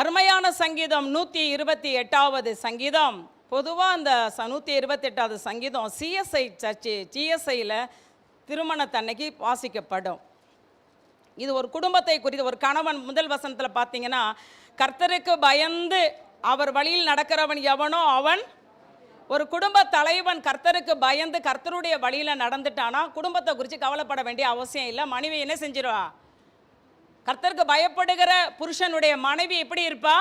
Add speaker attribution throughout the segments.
Speaker 1: அருமையான சங்கீதம் 128வது சங்கீதம். பொதுவாக அந்த 128வது சங்கீதம் சிஎஸ்ஐ சர்ச்சு ஜிஎஸ்ஐயில் திருமணத்தன்னைக்கு வாசிக்கப்படும். இது ஒரு குடும்பத்தை குறித்து. ஒரு கணவன் முதல் வசனத்தில் பார்த்தீங்கன்னா, கர்த்தருக்கு பயந்து அவர் வழியில் நடக்கிறவன் எவனோ அவன். ஒரு குடும்ப தலைவன் கர்த்தருக்கு பயந்து கர்த்தருடைய வழியில் நடந்துட்டானா குடும்பத்தை குறித்து கவலைப்பட வேண்டிய அவசியம் இல்லை. மனைவி என்ன செஞ்சிருவா? கர்த்தருக்கு பயப்படுகிற புருஷனுடைய மனைவி எப்படி இருப்பா?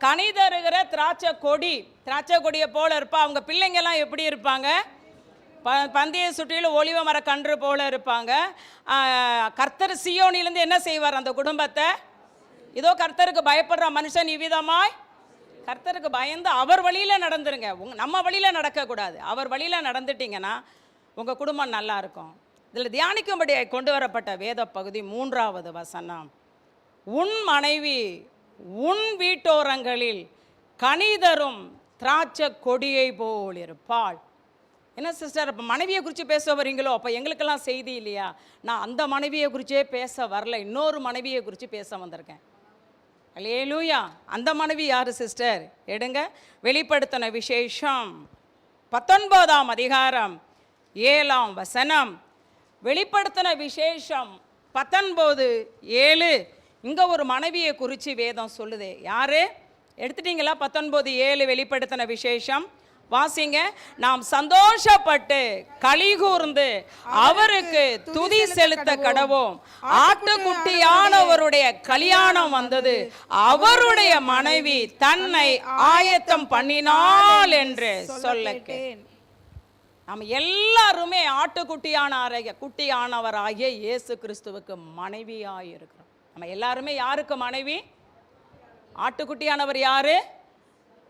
Speaker 1: கனி தருகிற திராட்சை கொடியை போல இருப்பா. அவங்க பிள்ளைங்கெல்லாம் எப்படி இருப்பாங்க? பந்தய சுற்றிலும் ஒலிவ மர கன்று போல இருப்பாங்க. கர்த்தர் சியோனிலேருந்து என்ன செய்வார்? அந்த குடும்பத்தை இதோ கர்த்தருக்கு பயப்படுற மனுஷன் இவ்விதமாய் கர்த்தருக்கு பயந்து அவர் வழியில் நடந்துருங்க. நம்ம வழியில் நடக்கக்கூடாது. அவர் வழியில் நடந்துட்டிங்கன்னா உங்கள் குடும்பம் நல்லா இருக்கும். இதில் தியானிக்கும்படி கொண்டு வரப்பட்ட வேத பகுதி 3வது வசனம். உன் மனைவி உன் வீட்டோரங்களில் கனிதரும் திராட்சை கொடியை போல் இருப்பாள். என்ன சிஸ்டர், இப்போ மனைவியை குறித்து பேச வரீங்களோ? அப்போ எங்களுக்கெல்லாம் செய்தி இல்லையா? நான் அந்த மனைவியை குறித்தே பேச வரல, இன்னொரு மனைவியை குறித்து பேச வந்திருக்கேன். அல்லேலூயா. அந்த மனைவி யார் சிஸ்டர்? எடுங்க, வெளிப்படுத்தின விசேஷம் 19ஆம் அதிகாரம் 7ஆம் வசனம். வெளிப்படுத்தின விசேஷம் 19:7. இங்கே ஒரு மனைவியை குறித்து வேதம் சொல்லுது. யாரு எடுத்துட்டீங்களா? 19:7 வெளிப்படுத்தின விசேஷம் வாசிங்க. நாம் சந்தோஷப்பட்டு களிகூர்ந்து அவருக்கு துதி செலுத்த கடவோம். ஆட்டுக்குட்டியானவருடைய கல்யாணம் வந்தது, அவருடைய மனைவி தன்னை ஆயத்தம் பண்ணினாள் என்று சொல்லக்கேன். நம்ம எல்லாருமே குட்டியானவராகிய இயேசு கிறிஸ்துவுக்கு மனைவியாய் இருக்கிறோம். நம்ம எல்லாருமே யாருக்கு மனைவி? ஆட்டுக்குட்டியானவர் யாரு?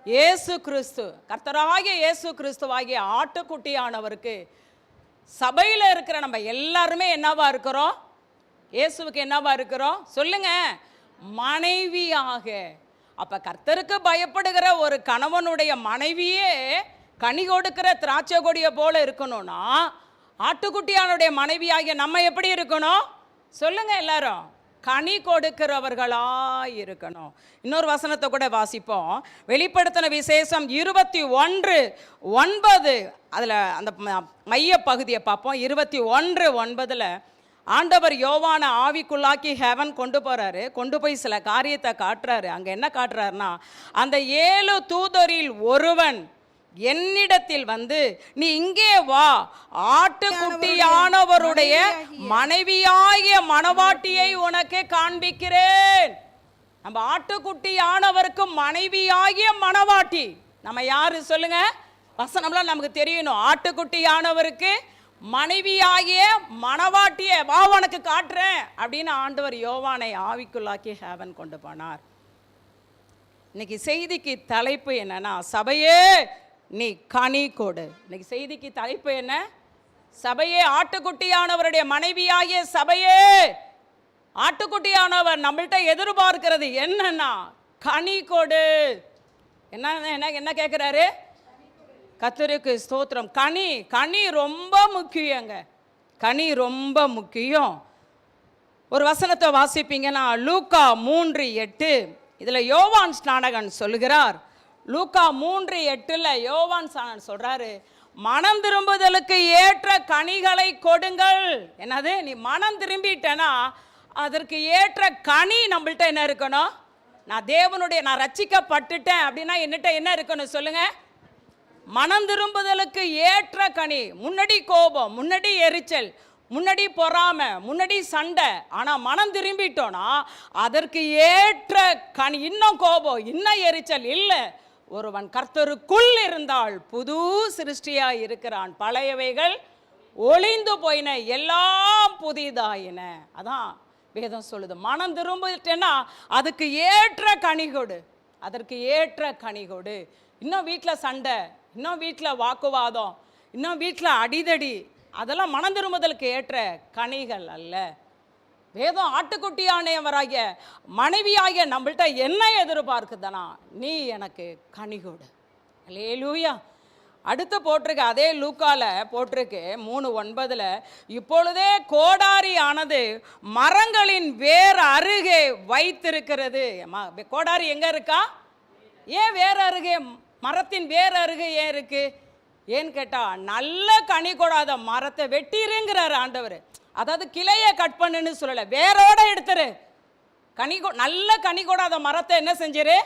Speaker 1: இயேசு கிறிஸ்து. கர்த்தராகிய இயேசு கிறிஸ்துவாகிய ஆட்டுக்குட்டியானவருக்கு சபையில் இருக்கிற நம்ம எல்லாருமே என்னவா இருக்கிறோம்? இயேசுவுக்கு என்னவா இருக்கிறோம்? சொல்லுங்க, மனைவியாக. அப்ப கர்த்தருக்கு பயப்படுகிற ஒரு கணவனுடைய மனைவியே கனி கொடுக்கிற திராட்சை கொடியை போல இருக்கணும்னா ஆட்டுக்குட்டியானுடைய மனைவியாகிய நம்ம எப்படி இருக்கணும்? சொல்லுங்க எல்லாரும், கனி கொடுக்கிறவர்களாய் இருக்கணும். இன்னொரு வசனத்தை கூட வாசிப்போம். வெளிப்படுத்தின விசேஷம் 21:9. அதில் அந்த மைய பகுதியை பார்ப்போம். 21:9 ஆண்டவர் யோவான ஆவிக்குள்ளாக்கி ஹெவன் கொண்டு போகிறாரு. கொண்டு போய் சில காரியத்தை காட்டுறாரு. அங்கே என்ன காட்டுறாருன்னா, அந்த 7 தூதரில் ஒருவன் என்னிடத்தில் வந்து, நீ இங்கே வா, ஆட்டுக்குட்டியானவருடைய மனைவியாகிய மணவாட்டியை உனக்கு காண்பிக்கிறேன். நம்ம ஆட்டுக்குட்டியானவருக்கு மனைவியாகிய மணவாட்டி நம்ம யாரு சொல்லுங்க? வசனம்லாம் நமக்கு தெரியணும். ஆட்டுக்குட்டியானவருக்கு மனைவியாகிய மணவாட்டியை வா உனக்கு காட்டுறேன் அப்படின்னு ஆண்டவர் யோவானை ஆவிக்குள்ளாக்கி ஹேவன் கொண்டு போனார். இன்னைக்கு செய்திக்கு தலைப்பு என்னன்னா, சபையே நீ கனி கொடு. இன்னைக்கு செய்திக்கு தலைப்பு என்ன? சபையே, ஆட்டுக்குட்டியானவருடைய மனைவியாகிய சபையே, ஆட்டுக்குட்டியானவர் நம்மள்கிட்ட எதிர்பார்க்கிறது என்னன்னா கனி கொடு. என்ன கேட்குறாரு? கர்த்தருக்கு ஸ்தோத்திரம். கனி ரொம்ப முக்கியங்க. கனி ரொம்ப முக்கியம். ஒரு வசனத்தை வாசிப்பீங்கன்னா லூக்கா 3:8. இதில் யோவான் ஸ்நானகன் சொல்லுகிறார். லூக்கா 3:8 யோவான் ஸ்நானகன் சொல்றாரு, மனம் திரும்புதலுக்கு ஏற்ற கனிகளை கொடுங்கள். என்னது? நீ மனம் திரும்பிட்டேன்னா அதற்கு ஏற்ற கனி நம்மள்ட்ட என்ன இருக்கணும்? நான் ரட்சிக்கப்பட்டுட்டேன் அப்படின்னா என்னட்ட என்ன இருக்கணும் சொல்லுங்க? மனம் திரும்புதலுக்கு ஏற்ற கனி. முன்னாடி கோபம், முன்னாடி எரிச்சல், முன்னாடி பொறாமை, முன்னாடி சண்டை. ஆனால் மனம் திரும்பிட்டோன்னா அதற்கு ஏற்ற கனி. இன்னும் கோபம், இன்னும் எரிச்சல் இல்லை. ஒருவன் கர்த்தருக்குள் இருந்தால் புது சிருஷ்டியாய் இருக்கிறான், பழையவைகள் ஒளிந்து போயின, எல்லாம் புதிதாயின. அதான் வேதம் சொல்லுது. மனம் திரும்பிட்டேன்னா அதுக்கு ஏற்ற கனி கொடு, அதற்கு ஏற்ற கனி கொடு. இன்னும் வீட்டில் சண்டை, இன்னும் வீட்டில் வாக்குவாதம், இன்னும் வீட்டில் அடிதடி, அதெல்லாம் மனம் திரும்புதலுக்கு ஏற்ற கனிகள் அல்ல. வேதம் ஆட்டுக்குட்டியானவராகிய மனைவியாகிய நம்மள்ட்ட என்ன எதிர்பார்க்குதுன்னா, நீ எனக்கு கனி கொடு. அல்லேலூயா. அடுத்து போட்டிருக்கு, அதே லூக்கால போட்டிருக்கு 3:9, இப்பொழுதே கோடாரி ஆனது மரங்களின் வேர் அருகே வைத்திருக்கிறது. கோடாரி எங்க இருக்கா? ஏன் வேர் அருகே, மரத்தின் வேர் அருகே ஏன் இருக்கு? ஏன்னு கேட்டா, நல்ல கனி கொடாத மரத்தை வெட்டிருங்கிறார் ஆண்டவர். அதாவது கிளையை கட் பண்ணுன்னு சொல்லலை, வேரோட எடுத்துரு. நல்ல கனி கொடாத மரத்தை என்ன செஞ்சிரு?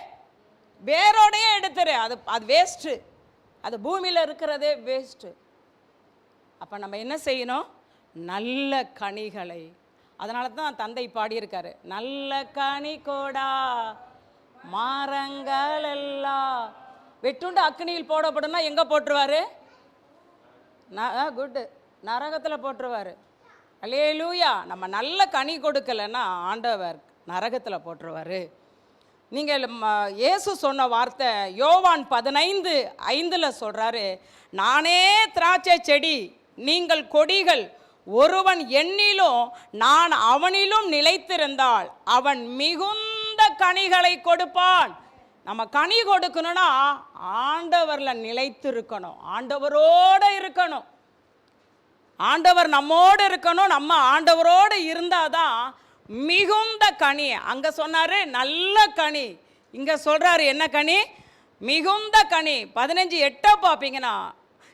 Speaker 1: வேரோடையே எடுத்துரு. அது வேஸ்ட்டு, அது பூமியில் இருக்கிறதே வேஸ்ட்டு. அப்போ நம்ம என்ன செய்யணும்? நல்ல கனிகளை. அதனால தான் தந்தை பாடியிருக்காரு, நல்ல கனி கொடா மரங்கள் எல்லாம் வெட்டுண்டு அக்னியில் போடப்படும்னா எங்கே போட்டுருவாரு? குட்டு, நரகத்தில் போட்டுருவார். அல்லேலூயா. நம்ம நல்ல கனி கொடுக்கலைன்னா ஆண்டவர் நரகத்தில் போட்டுருவார். நீங்கள் இயேசு சொன்ன வார்த்தை யோவான் 15:5 சொல்கிறாரு, நானே திராட்சை செடி, நீங்கள் கொடிகள். ஒருவன் என்னிலும் நான் அவனிலும் நிலைத்திருந்தால் அவன் மிகுந்த கனிகளை கொடுப்பான். நம்ம கனி கொடுக்கணும்னா ஆண்டவரில் நிலைத்திருக்கணும், ஆண்டவரோடு இருக்கணும், ஆண்டவர் நம்மோடு இருக்கணும். நம்ம ஆண்டவரோடு இருந்தாதான் மிகுந்த கனி. அங்கே சொன்னார் நல்ல கனி, இங்கே சொல்கிறாரு என்ன கனி? மிகுந்த கனி. 15:8 பார்ப்பீங்கன்னா,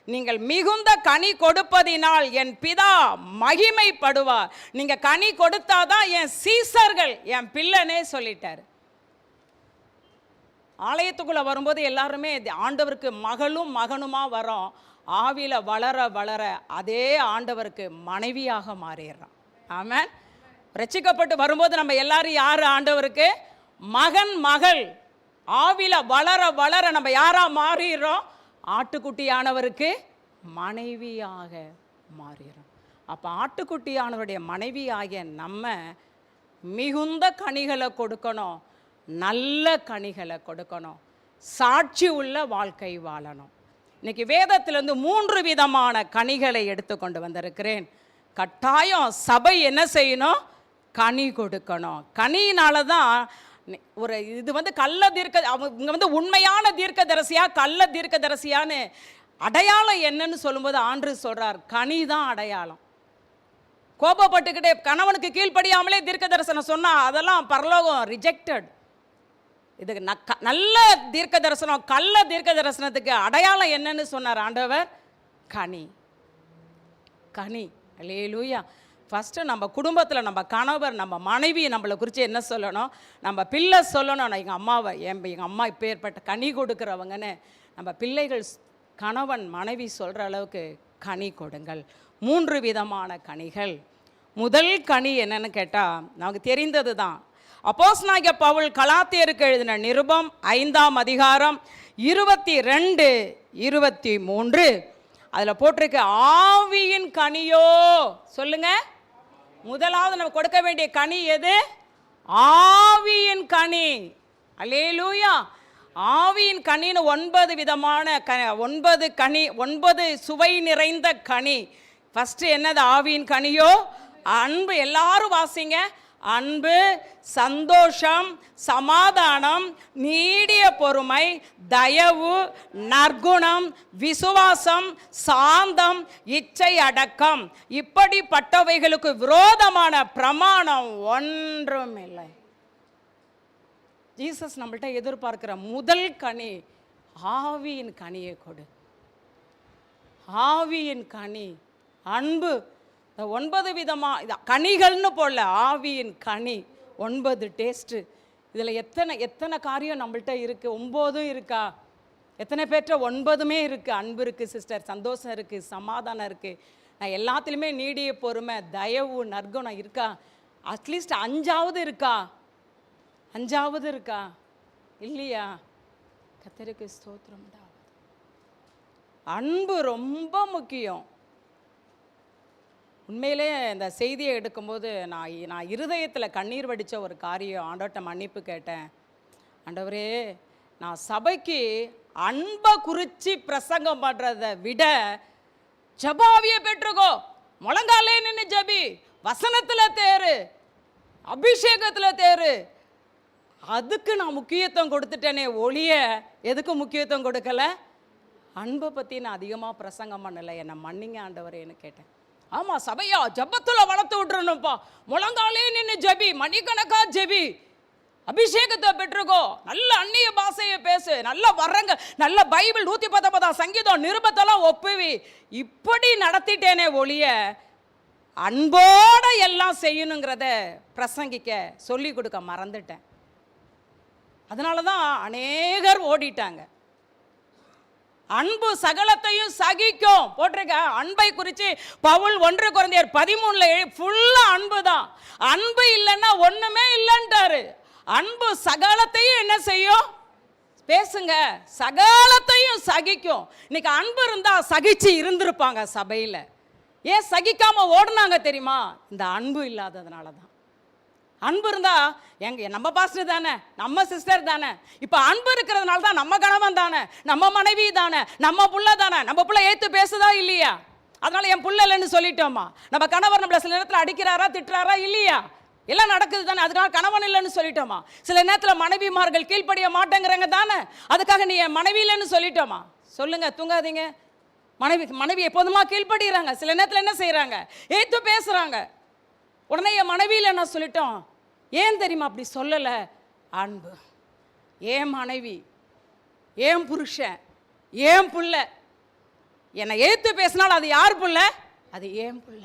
Speaker 1: நீங்கள் மிகுந்த கனி கொடுப்பதினால் என் பிதா மகிமைப்படுவார். நீங்கள் கனி கொடுத்தாதான் என் சீசர்கள் என் பிள்ளைனே சொல்லிட்டார். ஆலயத்துக்குள்ளே வரும்போது எல்லாருமே ஆண்டவருக்கு மகளும் மகனுமா வரோம். ஆவியில் வளர வளர அதே ஆண்டவருக்கு மனைவியாக மாறிடுறான். ஆமென். ரட்சிக்கப்பட்டு வரும்போது நம்ம எல்லாரும் யார்? ஆண்டவருக்கு மகன் மகள். ஆவியில் வளர வளர நம்ம யாராக மாறிடுறோம்? ஆட்டுக்குட்டியானவருக்கு மனைவியாக மாறிடுறோம். அப்போ ஆட்டுக்குட்டியானவருடைய மனைவியாகிய நம்ம மிகுந்த கனிகளை கொடுக்கணும், நல்ல கனிகளை கொடுக்கணும், சாட்சி உள்ள வாழ்க்கை வாழணும். இன்னைக்கு வேதத்திலிருந்து 3 விதமான கனிகளை எடுத்துக்கொண்டு வந்திருக்கிறேன். கட்டாயம் சபை என்ன செய்யணும்? கனி கொடுக்கணும். கனியினால தான் ஒரு இது கள்ள தீர்க்க, அவங்க உண்மையான தீர்க்கதரிசியா கள்ள தீர்க்கதரிசியான்னு அடையாளம் என்னன்னு சொல்லும்போது ஆண்டு சொல்றார், கனி தான் அடையாளம். கோபப்பட்டுக்கிட்டே கணவனுக்கு கீழ்ப்படியாமலே தீர்க்க தரிசனம் சொன்னா அதெல்லாம் பரலோகம் ரிஜெக்டட். இதுக்கு நல்ல தீர்க்க தரிசனம் கள்ள தீர்க்க தரிசனத்துக்கு அடையாளம் என்னன்னு சொன்னார் ஆண்டவர்? கனி. கனி. அல்லேலூயா. ஃபஸ்ட்டு நம்ம குடும்பத்தில் நம்ம கணவர் நம்ம மனைவி நம்மளை குறித்து என்ன சொல்லணும்? நம்ம பிள்ளை சொல்லணும், நான் எங்கள் அம்மாவை எங்கள் அம்மா இப்போ ஏற்பட்ட கனி கொடுக்குறவங்கன்னு நம்ம பிள்ளைகள் கணவன் மனைவி சொல்கிற அளவுக்கு கனி கொடுங்கள். 3 விதமான கனிகள். முதல் கனி என்னன்னு கேட்டால் நமக்கு தெரிந்தது தான். அப்போஸ்தலனாகிய பவுல் கலாத்தியருக்கு எழுதின நிருபம் 5ஆம் அதிகாரம் 22-23 அதில் போட்டிருக்கு, ஆவியின் கனியோ. சொல்லுங்க, முதலாவது நம்ம கொடுக்க வேண்டிய கனி எது? ஆவியின் கனி. அல்லேலூயா. ஆவியின் கனின்னு 9 விதமான 9 கனி, 9 சுவை நிறைந்த கனி. ஃபஸ்ட்டு என்னது? ஆவியின் கனியோ அன்பு. எல்லாரும் வாசிங்க. அன்பு, சந்தோஷம், சமாதானம், நீடிய பொறுமை, தயவு, நற்குணம், விசுவாசம், சாந்தம், இச்சை அடக்கம். இப்படிப்பட்டவைகளுக்கு விரோதமான பிரமாணம் ஒன்றும் இல்லை. ஜீசஸ் நம்மள்ட்ட எதிர்பார்க்கிற முதல் கனி ஆவியின் கனியை கொடு. ஆவியின் கனி அன்பு. 9 விதமாக கனிகள்னு போடல, ஆவியின் கனி 9 டேஸ்ட்டு. இதில் எத்தனை காரியம் நம்மள்ட்ட இருக்குது? 9 இருக்கா? எத்தனை பேர்ட்ட 9மே இருக்குது? அன்பு இருக்குது சிஸ்டர், சந்தோஷம் இருக்குது, சமாதானம் இருக்குது, நான் எல்லாத்துலேயுமே நீடிய பொறுமை, தயவு, நற்குணம் இருக்கா? அட்லீஸ்ட் 5ஆவது இருக்கா? 5ஆவது இருக்கா? இல்லையா? கர்த்தருக்கு ஸ்தோத்திரம் உண்டாகுது. அன்பு ரொம்ப முக்கியம். உண்மையிலே இந்த செய்தியை எடுக்கும்போது நான் இருதயத்தில் கண்ணீர் வடித்த ஒரு காரியம். ஆண்டவர்கிட்ட மன்னிப்பு கேட்டேன். ஆண்டவரே, நான் சபைக்கு அன்பை குறித்து பிரசங்கம் பண்ணுறதை விட ஜபாவியை பெற்றுக்கோ, முழங்காலே நின்று ஜபி, வசனத்தில் தேரு, அபிஷேகத்தில் தேரு, அதுக்கு நான் முக்கியத்துவம் கொடுத்துட்டேனே ஒழிய எதுக்கு முக்கியத்துவம் கொடுக்கல? அன்பை பற்றி நான் அதிகமாக பிரசங்கம் பண்ணலை, என்னை மன்னிங்க ஆண்டவரேன்னு கேட்டேன். ஆமாம் சபையா ஜபத்தில் வளர்த்து விட்டுறணும்ப்பா, முழங்காலே நின்று ஜெபி, மணிக்கணக்கா ஜெபி, அபிஷேகத்தை பெற்றுக்கோ, நல்ல அந்நிய பாஷையை பேசு, நல்ல வர்றங்க, நல்ல பைபிள் 119 சங்கீதம் நிருபத்தெல்லாம் ஒப்புவி, இப்படி நடத்திட்டேனே ஒழிய அன்போட எல்லாம் செய்யணுங்கிறத பிரசங்கிக்க சொல்லி கொடுக்க மறந்துட்டேன். அதனால தான் அநேகர் ஓடிட்டாங்க. அன்பு சகலத்தையும் சகிக்கும் போட்டிருக்க. அன்பை குறித்து பவுல் 1 கொரிந்தியர் 13 ஃபுல்லா அன்பு தான். அன்பு இல்லைன்னா ஒண்ணுமே இல்லைன்ட்டாரு. அன்பு சகலத்தையும் என்ன செய்யும்? பேசுங்க, சகலத்தையும் சகிக்கும். இன்னைக்கு அன்பு இருந்தா சகிச்சு இருந்திருப்பாங்க சபையில். ஏன் சகிக்காம ஓடுனாங்க தெரியுமா? இந்த அன்பு இல்லாததுனால தான். அன்பு இருந்தா எங்க நம்ம பாஸ்டர் தானே, நம்ம சிஸ்டர் தானே. இப்போ அன்பு இருக்கிறதுனால தான் நம்ம கணவன் தானே, நம்ம மனைவி தானே, நம்ம புள்ள தானே. நம்ம புள்ள ஏத்து பேசுதா இல்லையா? அதனால என் புள்ள இல்லைன்னு சொல்லிட்டோமா? நம்ம கணவர் நம்மள சில நேரத்தில் அடிக்கிறாரா திட்டுறாரா இல்லையா? எல்லாம் நடக்குது தானே, அதுக்காக கணவன் இல்லைன்னு சொல்லிட்டோமா? சில நேரத்தில் மனைவிமார்கள் கீழ்ப்படிய மாட்டேங்கிறாங்க தானே, அதுக்காக நீ என் மனைவி இல்லைன்னு சொல்லிட்டோமா? சொல்லுங்க, தூங்காதீங்க. மனைவி எப்போதுமா கீழ்ப்படுகிறாங்க, சில நேரத்தில் என்ன செய்யறாங்க? ஏத்து பேசுறாங்க. உடனே என் மனைவியில் என்ன சொல்லிட்டோம்? ஏன் தெரியுமா அப்படி சொல்லலை? அன்பு. ஏன் மனைவி, ஏன் புருஷன், ஏன் புள்ள என்னை ஏத்து பேசினாலும் அது யார் புள்ள? அது ஏன் புள்ள.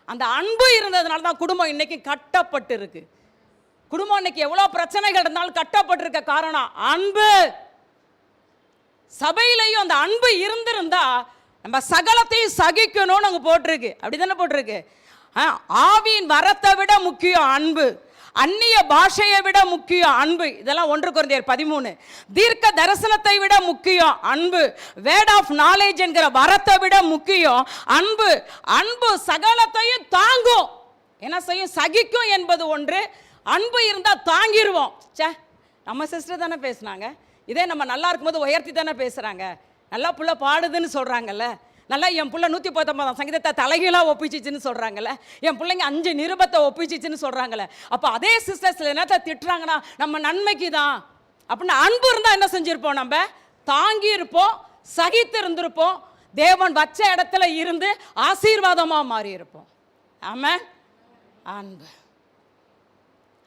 Speaker 1: அந்த அன்பு இருந்ததுனால தான் குடும்பம் இன்னைக்கு கட்டப்பட்டு இருக்கு. குடும்பம் இன்னைக்கு எவ்வளோ பிரச்சனைகள் இருந்தாலும் கட்டப்பட்டிருக்க காரணம் அன்பு. சபையிலையும் அந்த அன்பு இருந்திருந்தா நம்ம சகலத்தையும் சகிக்கணும்னு அங்கே போட்டிருக்கு. அப்படி தானே போட்டிருக்கு. ஆவியின் வரத்தை விட முக்கியம் அன்பு, அந்நிய பாஷையை விட முக்கியம் அன்பு. இதெல்லாம் 1 கொரிந்தியர் 13. தீர்க்க தரிசனத்தை விட முக்கியம் அன்பு, வேர்ட் ஆஃப் நாலேஜ் என்கிற வரத்தை விட முக்கியம் அன்பு. அன்பு சகலத்தையும் தாங்கும். என்ன செய்யும்? சகிக்கும் என்பது ஒன்று. அன்பு இருந்தால் தாங்கிடுவோம். சே, நம்ம சிஸ்டர் தானே பேசுனாங்க, இதே நம்ம நல்லா இருக்கும்போது உயர்த்தி தானே பேசுகிறாங்க. நல்லா புள்ள பாடுதுன்னு சொல்கிறாங்கல்ல, நல்லா என் பிள்ளை 119 சங்கீதத்தை தலைகீழாக ஒப்பிச்சிச்சுன்னு சொல்கிறாங்கல்ல, என் பிள்ளைங்க 5 நிருபத்தை ஒப்பிச்சிச்சுன்னு சொல்கிறாங்கல்ல. அப்போ அதே சிஸ்டர்ஸ் என்னத்தை திட்டுறாங்கன்னா நம்ம நன்மைக்கு தான் அப்படின்னு அன்பு இருந்தால் என்ன செஞ்சுருப்போம்? நம்ம தாங்கி இருப்போம், சகித்து இருந்திருப்போம், தேவன் வச்ச இடத்துல இருந்து ஆசீர்வாதமாக மாறி இருப்போம். ஆமாம். அன்பு.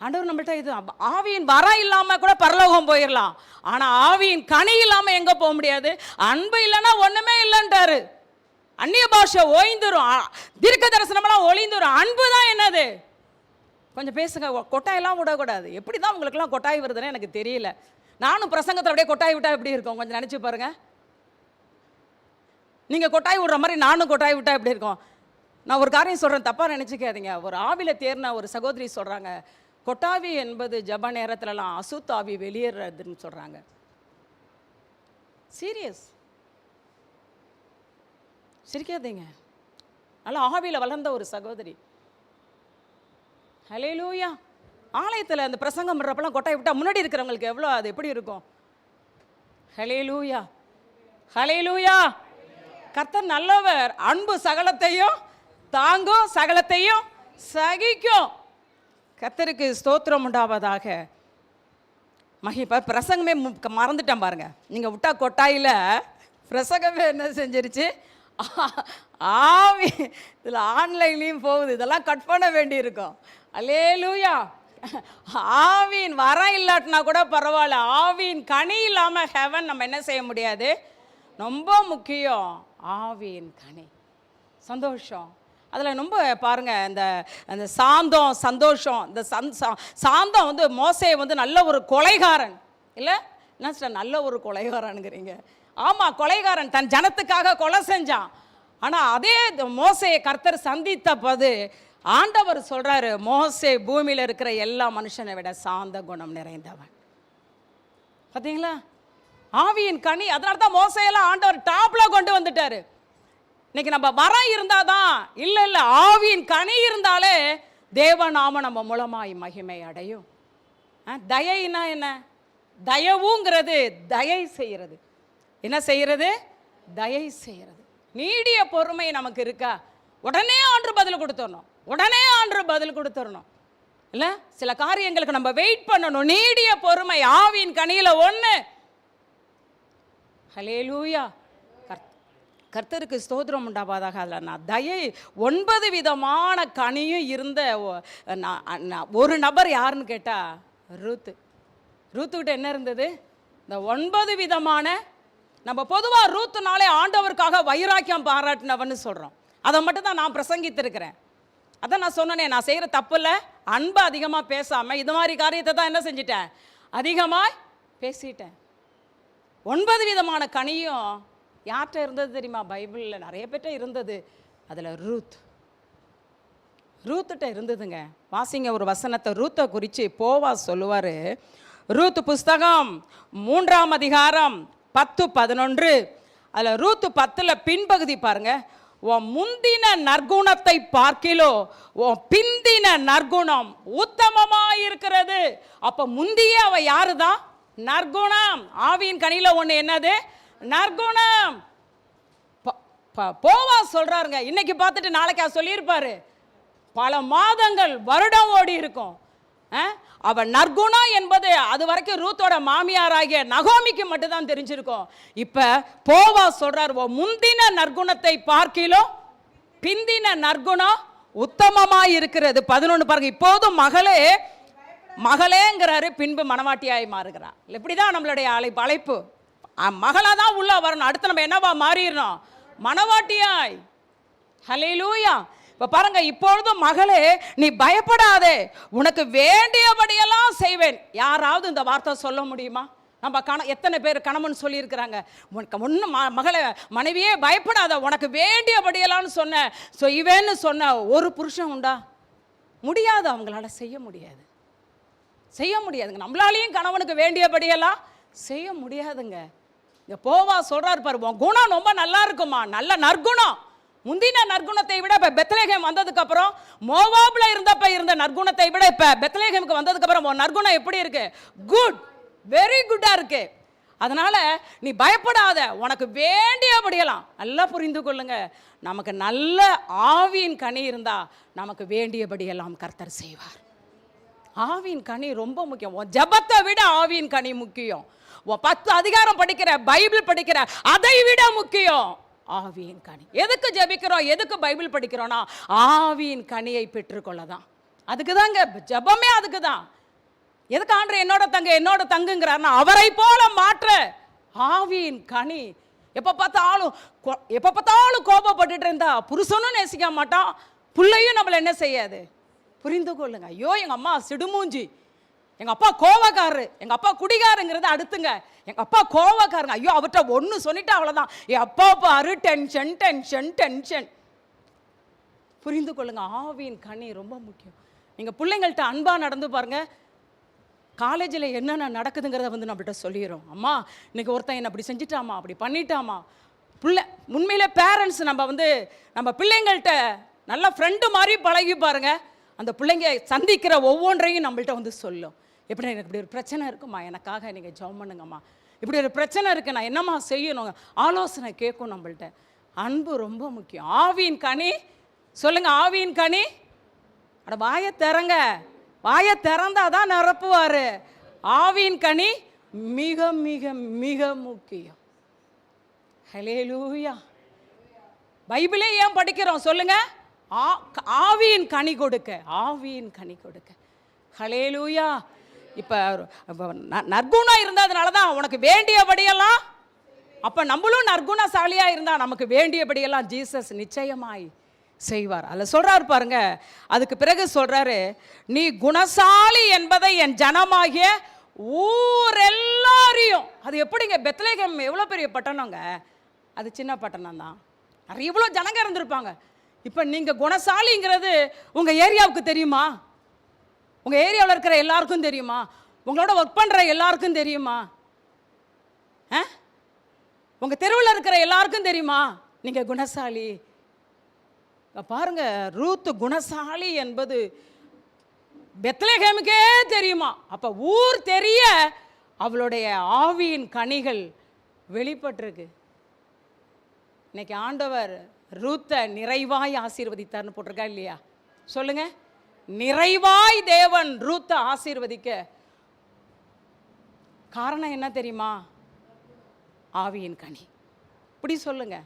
Speaker 1: ஆண்டவர் நம்மள்ட்ட இது ஆவியின் வரம் இல்லாமல் கூட பரலோகம் போயிடலாம், ஆனால் ஆவியின் கனி இல்லாமல் எங்கே போக முடியாது? அன்பு இல்லைன்னா ஒன்றுமே இல்லைன்றாரு. அந்நிய பாஷை ஓய்ந்துரும், தீர்க்க தரிசனமெல்லாம் ஒளிந்துரும். அன்பு தான் என்னது? கொஞ்சம் பேசுங்க. கொட்டாயெல்லாம் விடக்கூடாது. எப்படி தான் உங்களுக்குலாம் கொட்டாய் வருதுன்னு எனக்கு தெரியல. நானும் பிரசங்கத்தில் அப்படியே கொட்டாய் விட்டா எப்படி இருக்கும் கொஞ்சம் நினச்சி பாருங்க. நீங்கள் கொட்டாய் விடுற மாதிரி நானும் கொட்டாய் விட்டா எப்படி இருக்கும்? நான் ஒரு காரியம் சொல்கிறேன், தப்பாக நினச்சிக்காதீங்க. ஒரு ஆவியில் தேர்ன ஒரு சகோதரி சொல்கிறாங்க, கொட்டாவி என்பது ஜப நேரத்துலலாம் அசுத்தாவி வெளியேறதுன்னு சொல்கிறாங்க. சீரியஸ், சிரிக்காதீங்க. நல்லா ஆவியில் வளர்ந்த ஒரு சகோதரி. ஹல்லேலூயா. ஆலயத்தில் அந்த பிரசங்கம் பண்ணுறப்பெல்லாம் கொட்டாய் விட்டால் முன்னாடி இருக்கிறவங்களுக்கு எவ்வளோ அது எப்படி இருக்கும்? ஹல்லேலூயா, ஹல்லேலூயா. கர்த்தர் நல்லவர். அன்பு சகலத்தையும் தாங்கும், சகலத்தையும் சகிக்கும். கர்த்தருக்கு ஸ்தோத்திரம் உண்டாவதாக. பிரசங்கமே மறந்துட்டேன் பாருங்க. நீங்கள் விட்டா கொட்டாயில் பிரசங்கமே என்ன செஞ்சிருச்சு? ஆவி இதில் ஆன்லைன்லேயும் போகுது. இதெல்லாம் கட் பண்ண வேண்டியிருக்கும். அல்லேலூயா. ஆவியின் வரம் இல்லாட்டினா கூட பரவாயில்ல, ஆவியின் கனி இல்லாமல் ஹெவன் நம்ம என்ன செய்ய முடியாது. ரொம்ப முக்கியம் ஆவியின் கனி. சந்தோஷம். அதில் ரொம்ப பாருங்கள், அந்த சாந்தம், சந்தோஷம். இந்த சாந்தம் வந்து மோசே வந்து நல்ல ஒரு கொலைகாரன் இல்லை என்ன சார்? நல்ல ஒரு கொலைகாரனுங்கிறீங்க. ஆமாம், கொலைகாரன், தன் ஜனத்துக்காக கொலை செஞ்சான். ஆனால் அதே மோசையை கர்த்தர் சந்தித்த போது ஆண்டவர் சொல்கிறாரு, மோசே பூமியில் இருக்கிற எல்லா மனுஷனை விட சாந்த குணம் நிறைந்தவன். பார்த்தீங்களா? ஆவியின் கனி. அதனால தான் மோசையெல்லாம் ஆண்டவர் டாப்பில் கொண்டு வந்துட்டார். இன்னைக்கு நம்ம வரம் இருந்தால் தான், இல்லை இல்லை, ஆவியின் கனி இருந்தாலே தேவநாம நம்ம மூலமாய் மகிமை அடையும். தயைனா என்ன? தயவுங்கிறது தயை செய்கிறது. என்ன செய்கிறது? தயை செய்கிறது. நீடிய பொறுமை நமக்கு இருக்கா? உடனே ஆண்டு பதில் கொடுத்துடணும், உடனே ஆண்டு பதில் கொடுத்துடணும் இல்லை? சில காரியங்களுக்கு நம்ம வெயிட் பண்ணணும். நீடிய பொறுமை ஆவியின் கனியில் ஒன்று. ஹல்லேலூயா. கர்த்தருக்கு ஸ்தோத்திரம் உண்டாவதாக. அதில் நான் 9 விதமான கனியும் இருந்த ஒரு நபர் யாருன்னு கேட்டால் ரூத்துக்கிட்ட என்ன இருந்தது? இந்த 9 விதமான, நம்ம பொதுவாக ரூத்துனாலே ஆண்டவருக்காக வைராக்கியம் பாராட்டினவன்னு சொல்கிறோம். அதை மட்டும் தான் நான் பிரசங்கித்திருக்கிறேன். அதான் நான் சொன்னேனே, நான் செய்கிற தப்பு இல்லை, அன்பை அதிகமாக பேசாமல் இது மாதிரி காரியத்தை தான் என்ன செஞ்சிட்டேன், அதிகமாக பேசிட்டேன். 9 விதமான கனியும் யார்கிட்ட இருந்தது தெரியுமா? பைபிளில் நிறைய பேர்ட்ட இருந்தது. அதில் ரூத்துட்ட இருந்ததுங்க. வாசிங்க ஒரு வசனத்தை ரூத்தை குறித்து போவாஸ் சொல்லுவார். ரூத் புஸ்தகம் 3ஆம் அதிகாரம் 10-11. அதில் ரூத்து 10 பின்பகுதி பாருங்க. உன் முந்தின நற்குணத்தை பார்க்கிலோ உன் பிந்தின நற்குணம் உத்தமமாக இருக்கிறது. அப்போ முந்தியே அவ யாரு தான்? நற்குணம். ஆவியின் கனியில் ஒன்று என்னது? நற்குணம். போவா சொல்றாருங்க. இன்னைக்கு பார்த்துட்டு நாளைக்கு சொல்லியிருப்பாரு. பல மாதங்கள் வருடம் ஓடி இருக்கும். அவ நற்குணம் என்பது அது வரைக்கும் ரூத்தோட மாமியாராகிய நகோமிக்கு மட்டும்தான் தெரிஞ்சிருக்கும். இப்ப போவா சொல்றார், முந்தின நற்குணத்தை பார்க்கிலோ பிந்தின நற்குணம் உத்தமமாய் இருக்கிறது. 11 பாருங்க. இப்போதும் மகளேங்கிறாரு, பின்பு மனவாட்டியாய் மாறுகிறார். இப்படிதான் நம்மளுடைய அழைப்பு. மகளா தான் உள்ள வரணும். அடுத்து நம்ம என்னவா மாறிடணும்? மனவாட்டியாய். ஹல்லேலூயா. இப்போ பாருங்க, இப்பொழுதும் மகளே நீ பயப்படாதே, உனக்கு வேண்டியபடியெல்லாம் செய்வேன். யாராவது இந்த வார்த்தை சொல்ல முடியுமா? நம்ம எத்தனை பேர் கணவன் சொல்லியிருக்கிறாங்க, உனக்கு ஒன்றும் மகளே மனைவியே பயப்படாத, உனக்கு வேண்டியபடியெல்லாம் செய்வேன்னு சொன்ன ஒரு புருஷன் உண்டா? முடியாது. அவங்களால செய்ய முடியாதுங்க. நம்மளாலையும் கணவனுக்கு வேண்டியபடியெல்லாம் செய்ய முடியாதுங்க. இங்க போவா சொல்றாரு பாரு, உன் குணம் ரொம்ப நல்லா இருக்குமா, நல்ல நற்குணம். முந்தின நற்குணத்தை விட இப்ப பெத்லகேம் வந்ததுக்கு அப்புறம், மோவாப்ல இருந்த நற்குணத்தை விட இப்ப பெத்லகேமுக்கு வந்ததுக்கு அப்புறம் உன் நற்குணம் எப்படி இருக்கு? குட், வெரி குட்டா இருக்கு. அதனால நீ பயப்படாத, உனக்கு வேண்டியபடியெல்லாம். நல்லா புரிந்து கொள்ளுங்க, நமக்கு நல்ல ஆவியின் கனி இருந்தா நமக்கு வேண்டியபடியெல்லாம் கர்த்தர் செய்வார். ஆவியின் கனி ரொம்ப முக்கியம். உன் ஜபத்தை விட ஆவியின் கனி முக்கியம். 10 அதிகாரம் படிக்கிற, பைபிள் படிக்கிற, அதை விட முக்கியம் ஆவியின் கனி. எதுக்கு ஜெபிக்கிறோம், எதுக்கு பைபிள் படிக்கிறோம்னா ஆவியின் கனியை பெற்றுக்கொள்ளதான். அதுக்கு தாங்க ஜெபமே. அதுக்கு தான். எதுக்கு ஆண்டவர் என்னோட தங்குங்கிறார்னா அவரை போல மாற்ற ஆவியின் கனி. எப்ப பார்த்தாலும் கோபப்பட்டுட்டு இருந்தா புருஷனும் நேசிக்க மாட்டான், பிள்ளையும் நம்மள என்ன செய்யாது. புரிந்து கொள்ளுங்க. ஐயோ எங்க அம்மா சிடுமூஞ்சி, எங்க அப்பா கோவக்காரரு, எங்க அப்பா குடிகாரங்கிறது அடுத்துங்க. எங்க அப்பா கோவக்காரங்க, ஐயோ அவர்கிட்ட ஒன்று சொல்லிட்டு அவ்வளோதான், என் அப்பா பாரு டென்ஷன். புரிந்து கொள்ளுங்க, ஆவியின் கனி ரொம்ப முக்கியம். நீங்கள் பிள்ளைங்கள்ட்ட அன்பா நடந்து பாருங்க. காலேஜில் என்னென்ன நடக்குதுங்கிறத நம்மள்கிட்ட சொல்லிடுறோம். அம்மா இன்னைக்கு ஒருத்தன் என்ன அப்படி செஞ்சிட்டாமா, அப்படி பண்ணிட்டாமா. உண்மையிலே பேரண்ட்ஸ் நம்ம பிள்ளைங்கள்ட்ட நல்ல ஃப்ரெண்டு மாதிரி பழகி பாருங்க. அந்த பிள்ளைங்க சந்திக்கிற ஒவ்வொன்றையும் நம்மள்கிட்ட சொல்லும். எப்படி எனக்கு இப்படி ஒரு பிரச்சனை இருக்குமா, எனக்காக நீங்கள் ஜெபம் பண்ணுங்கம்மா. இப்படி ஒரு பிரச்சனை இருக்கு, நான் என்னம்மா செய்யணும், ஆலோசனை கேட்கும் நம்மள்கிட்ட. அன்பு ரொம்ப முக்கியம். ஆவியின் கனி சொல்லுங்க. ஆவியின் கனி. அட வாயை திறந்தாதான் நிரப்புவாரு. ஆவியின் கனி மிக மிக மிக முக்கியம். ஹல்லேலூயா. பைபிளே ஏன் படிக்கிறோம் சொல்லுங்க? ஆவியின் கனி கொடுக்க. ஹல்லேலூயா. இப்போ நற்குணம் இருந்ததுனால தான் உனக்கு வேண்டியபடியெல்லாம். அப்போ நம்மளும் நற்குணசாலியாக இருந்தால் நமக்கு வேண்டியபடியெல்லாம் ஜீசஸ் நிச்சயமாய் செய்வார். அதில் சொல்கிறாரு பாருங்க. அதுக்கு பிறகு சொல்கிறாரு, நீ குணசாலி என்பதை என் ஜனமாகிய ஊர் எல்லாரையும். அது எப்படிங்க? பெத்லகேம் எவ்வளோ பெரிய பட்டணங்க, அது சின்ன பட்டணம் தான். நிறைய இவ்வளோ ஜனங்க இருந்திருப்பாங்க. இப்போ நீங்கள் குணசாலிங்கிறது உங்கள் ஏரியாவுக்கு தெரியுமா? உங்கள் ஏரியாவில் இருக்கிற எல்லாருக்கும் தெரியுமா? உங்களோட ஒர்க் பண்ணுற எல்லாருக்கும் தெரியுமா? உங்கள் தெருவில் இருக்கிற எல்லாருக்கும் தெரியுமா நீங்கள் குணசாலி? பாருங்க, ரூத் குணசாலி என்பது பெத்லகேமுக்கே தெரியுமா? அப்போ ஊர் தெரிய அவளுடைய ஆவியின் கனிகள் வெளிப்பட்டிருக்கு. இன்னைக்கு ஆண்டவர் ரூத்தை நிறைவாய் ஆசீர்வதித்தார்னு போட்டிருக்கா இல்லையா? சொல்லுங்க. நிறைவாய் தேவன் ரூத்தை ஆசீர்வதிக்க காரணம் என்ன தெரியுமா? ஆவியின் கனி. இப்படி சொல்லுங்க.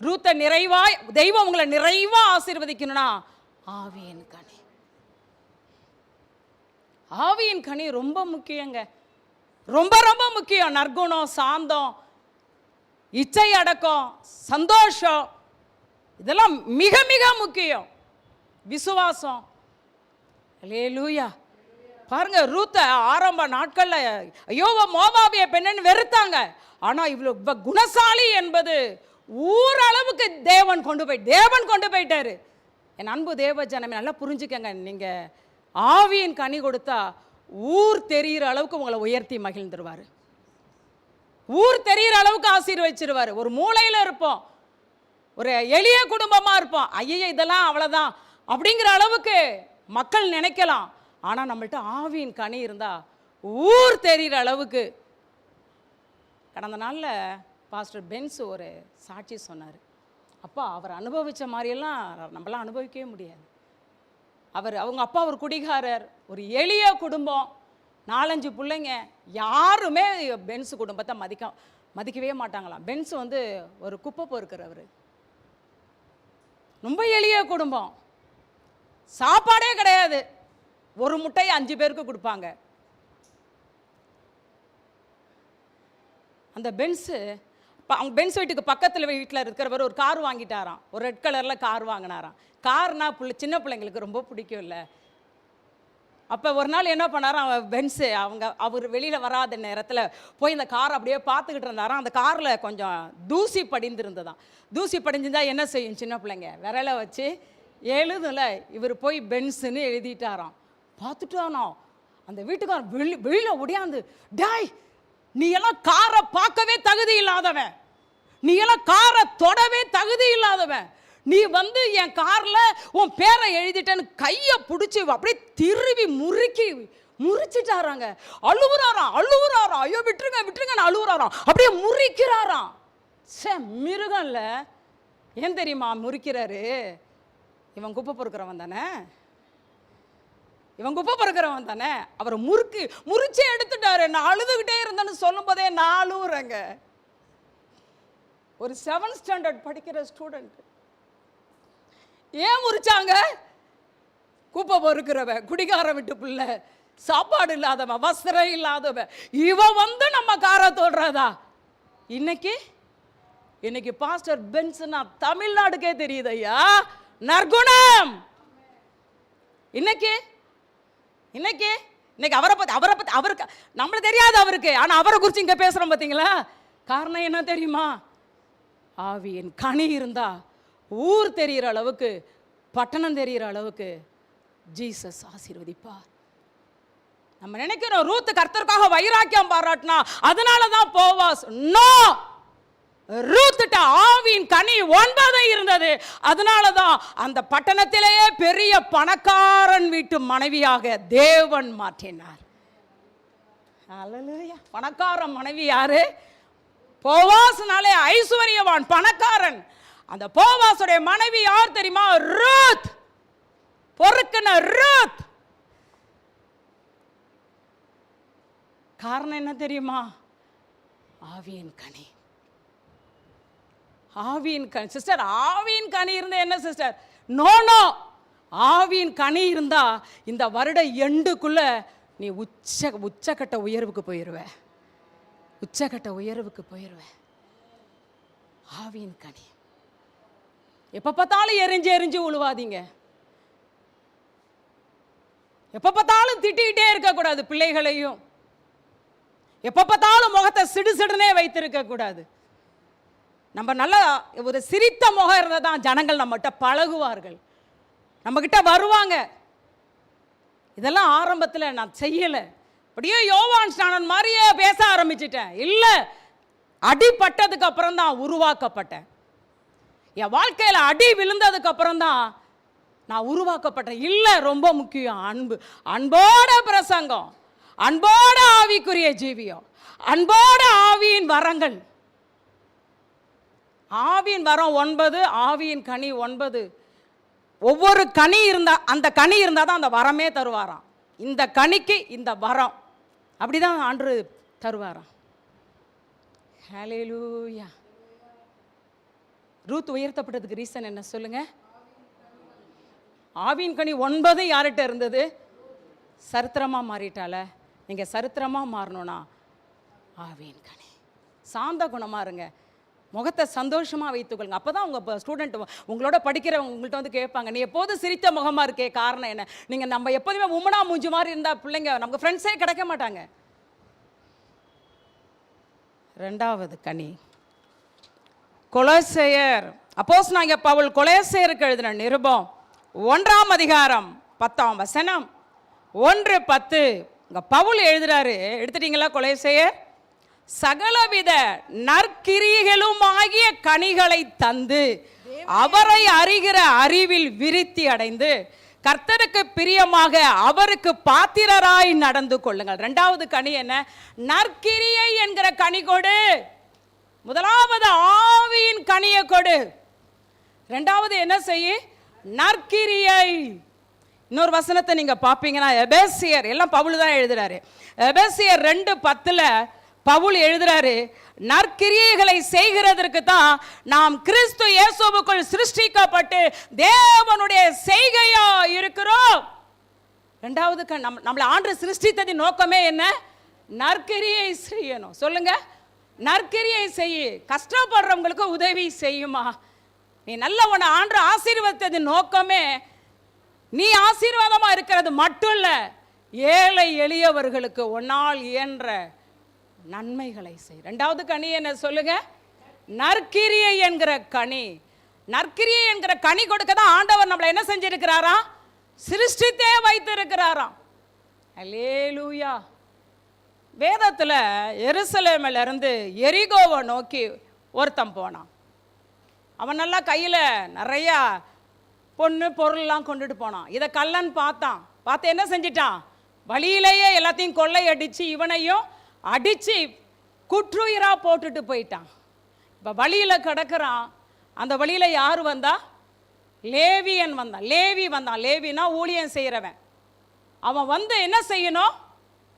Speaker 1: ரூத்தை நிறைவாய் தெய்வம் உங்களை நிறைவா ஆசீர்வதிக்கணும்னா ஆவியின் கனி. ஆவியின் கனி ரொம்ப முக்கியங்க, ரொம்ப ரொம்ப முக்கியம். நற்குணம், சாந்தம், இச்சை அடக்கம், சந்தோஷம், இதெல்லாம் மிக மிக முக்கியம். விசுவாசம். அல்லேலூயா. பாருங்க, ரூத்த ஆரம்ப நாட்கள்ல ஐயோ மோவாபிய பெண்ணு வெறுத்தாங்க. ஆனா இவ்வளவு குணசாலி என்பது ஊரளவுக்கு தேவன் கொண்டு போயிட்டாரு. என் அன்பு தேவ ஜனமே, நல்லா புரிஞ்சுக்கங்க. நீங்க ஆவியின் கனி கொடுத்தா ஊர் தெரிகிற அளவுக்கு உங்களை உயர்த்தி மகிழ்ந்துருவாரு. ஊர் தெரிகிற அளவுக்கு ஆசீர்வதிச்சிருவாரு. ஒரு மூலையில் இருப்போம், ஒரு எளிய குடும்பமாக இருப்போம், ஐயா இதெல்லாம் அவ்வளோதான் அப்படிங்கிற அளவுக்கு மக்கள் நினைக்கலாம். ஆனால் நம்மள்ட்ட ஆவியின் கனி இருந்தால் ஊர் தெரிகிற அளவுக்கு. கடந்த நாளில் பாஸ்டர் பென்ஸ் ஒரு சாட்சி சொன்னார். அப்பா அவர் அனுபவித்த மாதிரியெல்லாம் நம்மளாம் அனுபவிக்கவே முடியாது. அவங்க அப்பா ஒரு குடிகாரர், ஒரு எளிய குடும்பம், 4-5 பிள்ளைங்க. யாருமே பென்ஸ் குடும்பத்தை மதிக்கவே மாட்டாங்களாம். பென்ஸ் ஒரு குப்பை பொறுக்கிறவர், ரொம்ப எளிய குடும்பம், சாப்பாடே கிடையாது, ஒரு முட்டையை 5 பேருக்கு கொடுப்பாங்க. அந்த அவங்க பென்ஸ் வீட்டுக்கு பக்கத்தில் வீட்டில் இருக்கிறவர் ஒரு கார் வாங்கிட்டாராம். ஒரு ரெட் கலரில் கார் வாங்கினாராம். கார்னா சின்ன பிள்ளைங்களுக்கு ரொம்ப பிடிக்கும் இல்லை. அப்போ ஒரு நாள் என்ன பண்ணாராம், பென்ஸு அவர் வெளியில் வராத நேரத்தில் போய் இந்த கார் அப்படியே பார்த்துக்கிட்டு இருந்தாராம். அந்த காரில் கொஞ்சம் தூசி படிந்திருந்ததான். தூசி படிஞ்சிருந்தால் என்ன செய்யும் சின்ன பிள்ளைங்க, விரலை வச்சு எழுதுல. இவர் போய் பென்ஸுன்னு எழுதிட்டாராம். பார்த்துட்டானோ அந்த வீட்டுக்காரன் வெளியில் ஒடியாந்து, டாய் நீ எல்லாம் காரை பார்க்கவே தகுதி இல்லாதவன், நீ எல்லாம் காரை தொடவே தகுதி இல்லாதவன், நீ என் காரில் உன் பேரை எழுதிட்டேன்னு கையை பிடிச்சி அப்படியே திருவி முறிச்சிட்டாராங்க. அழுவுறாராம். ஐயோ விட்டுருங்கன்னு அழுவுறாராம். அப்படியே முறிக்கிறாராம். மிருகம் இல்லை. ஏன் தெரியுமா முறிக்கிறாரு? இவன் குப்பை பொறுக்கிறவன் தானே, அவரை முறிச்சே எடுத்துட்டாரு. நான் அழுதுகிட்டே இருந்தேன்னு சொல்லும் போதே நான் அழுவுறேங்க. ஒரு 7th ஸ்டாண்டர்ட் படிக்கிற ஸ்டூடெண்ட். ஏன் முறிச்சாங்க? குப்பை பொறுக்கிறவன், குடிகார விட்டு பிள்ளை, சாப்பாடு இல்லாதவன், வஸ்திரம் இல்லாதவன், இவன் நம்ம காரை தோடுறதா? இன்னைக்கு பாஸ்டர் பென்ஸ்னா தமிழ்நாடுக்கே தெரியுது ஐயா. நற்குணம். இன்னைக்கு அவரை பத்தி அவருக்கு நம்மளுக்கு தெரியாது அவருக்கு, ஆனா அவரை குறித்து இங்க பேசுறோம் பார்த்தீங்களா? காரணம் என்ன தெரியுமா? ஆவியின் கனி இருந்தா ஊர் தெரிகிற அளவுக்கு, பட்டணம் தெரிகிற அளவுக்கு ஜீசஸ் ஆசீர்வதிப்பார். நம்ம நினைக்கிறோம் ரூத் கர்த்தருக்காக வைராக்கியம் பாராட்டினா அதனால தான் போவாஸ். நோ, ரூத்ட்ட ஆவியின் கனி 9 இருந்தது. அதனால தான் அந்த பட்டணத்திலேயே பெரிய பணக்காரன் வீட்டு மனைவியாக தேவன் மாற்றினார். ஹல்லேலூயா. பணக்காரன் மனைவி யாரு? போவாஸ்னாலே ஐஸ்வர்யவான், பணக்காரன். அந்த போவாசுடைய மனைவி யார் தெரியுமா? ரூத். பொறுக்கின ரூத். காரணம் என்ன தெரியுமா? ஆவியின் கனி. ஆவியின் கனி. சிஸ்டர், ஆவியின் கனி இருந்தா என்ன சிஸ்டர்? நோ, ஆவியின் கனி இருந்தா இந்த வருட எண்டுக்குள்ள நீ உச்சகட்ட உயர்வுக்கு போயிருவ. ஆவியின் கனி. எப்ப பார்த்தாலும் எரிஞ்சு உழுவாதீங்க. எப்ப பார்த்தாலும் திட்டிக்கிட்டே இருக்கக்கூடாது பிள்ளைகளையும். எப்ப பார்த்தாலும் முகத்தை சிடுசிடுனே வைத்திருக்க கூடாது. நம்ம நல்லா ஒரு சிரித்த முகம் இருந்தால் தான் ஜனங்கள் நம்மகிட்ட பழகுவார்கள், நம்மகிட்ட வருவாங்க. இதெல்லாம் ஆரம்பத்தில் நான் செய்யலை. அப்படியே யோவான் ஸ்நானன் மாதிரியே பேச ஆரம்பிச்சிட்டேன். இல்லை, அடிப்பட்டதுக்கு அப்புறம் தான் உருவாக்கப்பட்டேன். என் வாழ்க்கையில் அடி விழுந்ததுக்கு அப்புறம் தான் நான் உருவாக்கப்பட்டேன். இல்லை, ரொம்ப முக்கியம் அன்பு. அன்போட பிரசங்கம், அன்போட ஆவிக்குரிய ஜீவியம், அன்போட ஆவியின் வரங்கள். ஆவியின் வரம் 9, ஆவியின் கனி 9. ஒவ்வொரு கனி இருந்தா, அந்த கனி இருந்தால் தான் அந்த வரமே தருவாராம். இந்த கனிக்கு இந்த வரம் அப்படிதான் ஆண்டவர் தருவாராம். ஹல்லேலூயா. ரூத் உயர்த்தப்பட்டதுக்கு ரீசன் என்ன சொல்லுங்க? ஆவியின் கனி 9 யார்கிட்ட இருந்தது? சரித்திரமாக மாறிட்டால. நீங்கள் சரித்திரமாக மாறணும்னா ஆவியின் கனி. சாந்த குணமாக இருங்க, முகத்தை சந்தோஷமாக வைத்துக்கொள்ளுங்க. அப்போ தான் உங்கள் ஸ்டூடெண்ட் உங்களோட படிக்கிறவங்க உங்கள்கிட்ட வந்து கேட்பாங்க, நீ எப்போதும் சிரித்த முகமாக இருக்கே, காரணம் என்ன? நீங்கள் நம்ம எப்போதுமே உம்மனா மூஞ்சி மாதிரி இருந்தால் பிள்ளைங்க நமக்கு ஃப்ரெண்ட்ஸே கிடைக்க மாட்டாங்க. 2வது கனி கொலோசையர். அப்போஸ்தலனாகிய பவுல் கொலோசையருக்கு எழுதின நிருபம் 1ஆம் அதிகாரம் 10ஆம் வசனம் 1:10. இங்கே பவுல் எழுதுறாரு, எடுத்துட்டீங்களா? கொலோசையர், சகலவித நற்கிரியைகளும் ஆகிய கனிகளை தந்து அவரை அறிகிற அறிவில் விருத்தி அடைந்து கர்த்தருக்கு பிரியமாக அவருக்கு பாத்திரராய் நடந்து கொள்ளுங்கள். 2வது கனி என்ன? நற்கிரியை என்கிற கனி கொடு. முதலாவது ஆவியின் கனியை கொடு. 2வது என்ன செய்ய? நற்கிரியை. இன்னொரு வசனத்தை நீங்க பாப்பீங்கன்னா எபேசியர், எல்லாம் பவுல் தான் எழுதுறாரு. எபேசியர் 2:10 பவுல் எழுதுறாரு, நற்கிரியைகளை செய்கிறதற்கு தான் நாம் கிறிஸ்து இயேசுவுக்குள் சிருஷ்டிக்கப்பட்டு தேவனுடைய செய்கையா இருக்கிறோம். 2வது நம்மளை ஆண்டு சிருஷ்டித்ததின் நோக்கமே என்ன? நற்கிரியை செய்யணும். சொல்லுங்க, நற்கிரியை செய்ய. கஷ்டப்படுறவங்களுக்கு உதவி செய்யுமா? நீ நல்ல உன்னை ஆண்டு ஆசீர்வதித்ததின் நோக்கமே நீ ஆசீர்வாதமா இருக்கிறது மட்டும் இல்ல, ஏழை எளியவர்களுக்கு உன்னால் இயன்ற நன்மைகளை செய். 2வது கனி என்ன சொல்லுங்க? நற்கிரியை என்கிற கனி. நற்கிரியை என்கிற கனி கொடுக்க தான் ஆண்டவர் நம்மளை என்ன செஞ்சிருக்கிறாரா? சிருஷ்டித்தே வைத்திருக்கிறாராம். அல்லேலூயா. வேதத்தில் எருசலேமில் இருந்து எரிகோவை நோக்கி ஒருத்தன் போனான். அவன் நல்லா கையில் நிறையா பொண்ணு பொருள்லாம் கொண்டுட்டு போனான். இதை கள்ளன் பார்த்து என்ன செஞ்சிட்டான்? வழியிலேயே எல்லாத்தையும் கொள்ளை அடித்து இவனையும் அடித்து குற்றுயிராக போட்டுட்டு போயிட்டான். இப்போ வழியில் கிடக்கிறான். அந்த வழியில் யார் வந்தா? லேவியன் வந்தான். லேவினா ஊழியம் செய்கிறவன். அவன் வந்து என்ன செய்யணும்?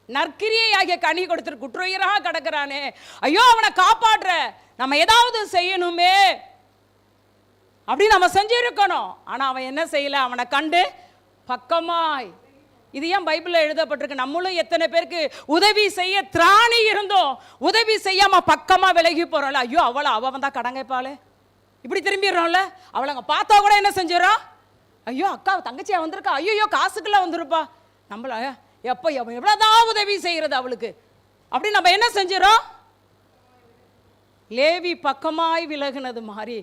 Speaker 1: நற்கிரியை ஆகிய கனி கொடுத்துட்டு குற்றுயிராக கிடக்கிறானே, ஐயோ அவனை காப்பாற்ற நம்ம ஏதாவது செய்யணுமே அப்படி நம்ம செஞ்சிருக்கணும். ஆனால் அவன் என்ன செய்யல? அவனை கண்டு பக்கமாய். இது ஏன் பைபிளில் எழுதப்பட்டிருக்கு? நம்மளும் எத்தனை பேருக்கு உதவி செய்ய திராணி இருந்தோம், உதவி செய்யாம பக்கமா விலகி போறோம்ல. ஐயோ அவன் தான் கடங்கைப்பாளே, இப்படி திரும்பிடுறோம்ல. அவளை அங்கே பார்த்தா கூட என்ன செஞ்சிடறோம்? ஐயோ அக்கா தங்கச்சியா வந்திருக்கா, ஐயோ காசுக்கெல்லாம் வந்துருப்பா, நம்மள எப்போ எவ்வளோதான் உதவி செய்யறது அவளுக்கு அப்படி நம்ம என்ன செஞ்சிடறோம்? லேவி பக்கமாய் விலகுனது மாதிரி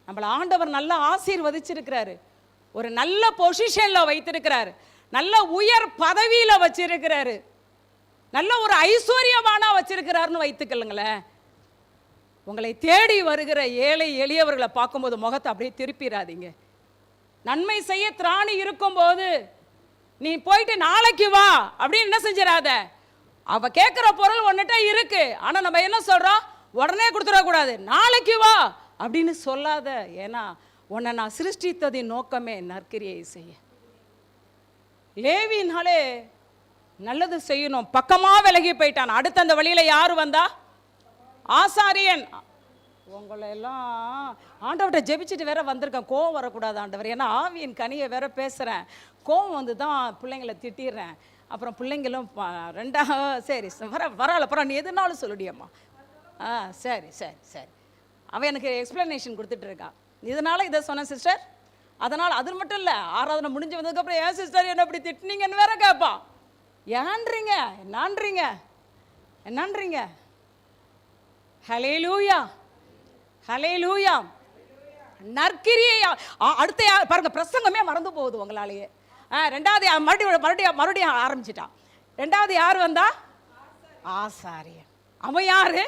Speaker 1: நம்மளை ஆண்டவர் நல்லா ஆசீர்வதிச்சிருக்கிறாரு, ஒரு நல்ல பொசிஷனில் வைத்திருக்கிறாரு, நல்ல உயர் பதவியில் வச்சிருக்கிறாரு, நல்ல ஒரு ஐஸ்வர்யமானா வச்சிருக்கிறாருன்னு வைத்துக்கலுங்களேன். உங்களை தேடி வருகிற ஏழை எளியவர்களை பார்க்கும்போது முகத்தை அப்படியே திருப்பிடாதீங்க. நன்மை செய்ய திராணி இருக்கும்போது நீ போயிட்டு நாளைக்கு வா அப்படின்னு என்ன செஞ்சிடாத. அவ கேட்குற பொருள் ஒன்னுட்ட இருக்கு, ஆனால் நம்ம என்ன சொல்றோம்? உடனே கொடுத்துடக்கூடாது, நாளைக்கு வா அப்படின்னு சொல்லாத. ஏன்னா உன்னை நான் சிருஷ்டித்ததின் நோக்கமே நற்கிரியை செய்ய. லேவினாலே நல்லது செய்யணும், பக்கமா விலகி போயிட்டான். அடுத்த அந்த வழியில யாரு வந்தா? ஆசாரியன். உங்களை எல்லாம் ஆண்டவர்கிட்ட ஜெபிச்சுட்டு வேற வந்திருக்கேன். கோவம் வரக்கூடாது ஆண்டவர், ஏன்னா ஆவியின் கனியை வேற பேசுகிறேன். கோவம் வந்து தான் பிள்ளைங்களை திட்டிடுறேன். அப்புறம் பிள்ளைங்களும் சரி பரவாயில்ல நீ எதுனாலும் சொல்லுடியம்மா. சரி சரி சரி அவன் எனக்கு எக்ஸ்பிளனேஷன் கொடுத்துட்டு இருக்கா. இதனால இதை சொன்னேன் சிஸ்டர், அதனால் அது மட்டும் இல்லை, ஆராதனை முடிஞ்சு வந்ததுக்கப்புறம் ஏன் சிஸ்டர் என்ன இப்படி திட்டினீங்கன்னு வேற கேட்பா. ஏன்றீங்க என்னன்றீங்க? ஹல்லேலூயா ஹல்லேலூயா. நற்கிரியை அடுத்த பாருங்க, பிரசங்கமே மறந்து போகுது உங்களாலேயே. 2வது மறுபடியும் ஆரம்பிச்சிட்டான். 2வது யார் வந்தா? ஆசாரியன். அவன் யாரு?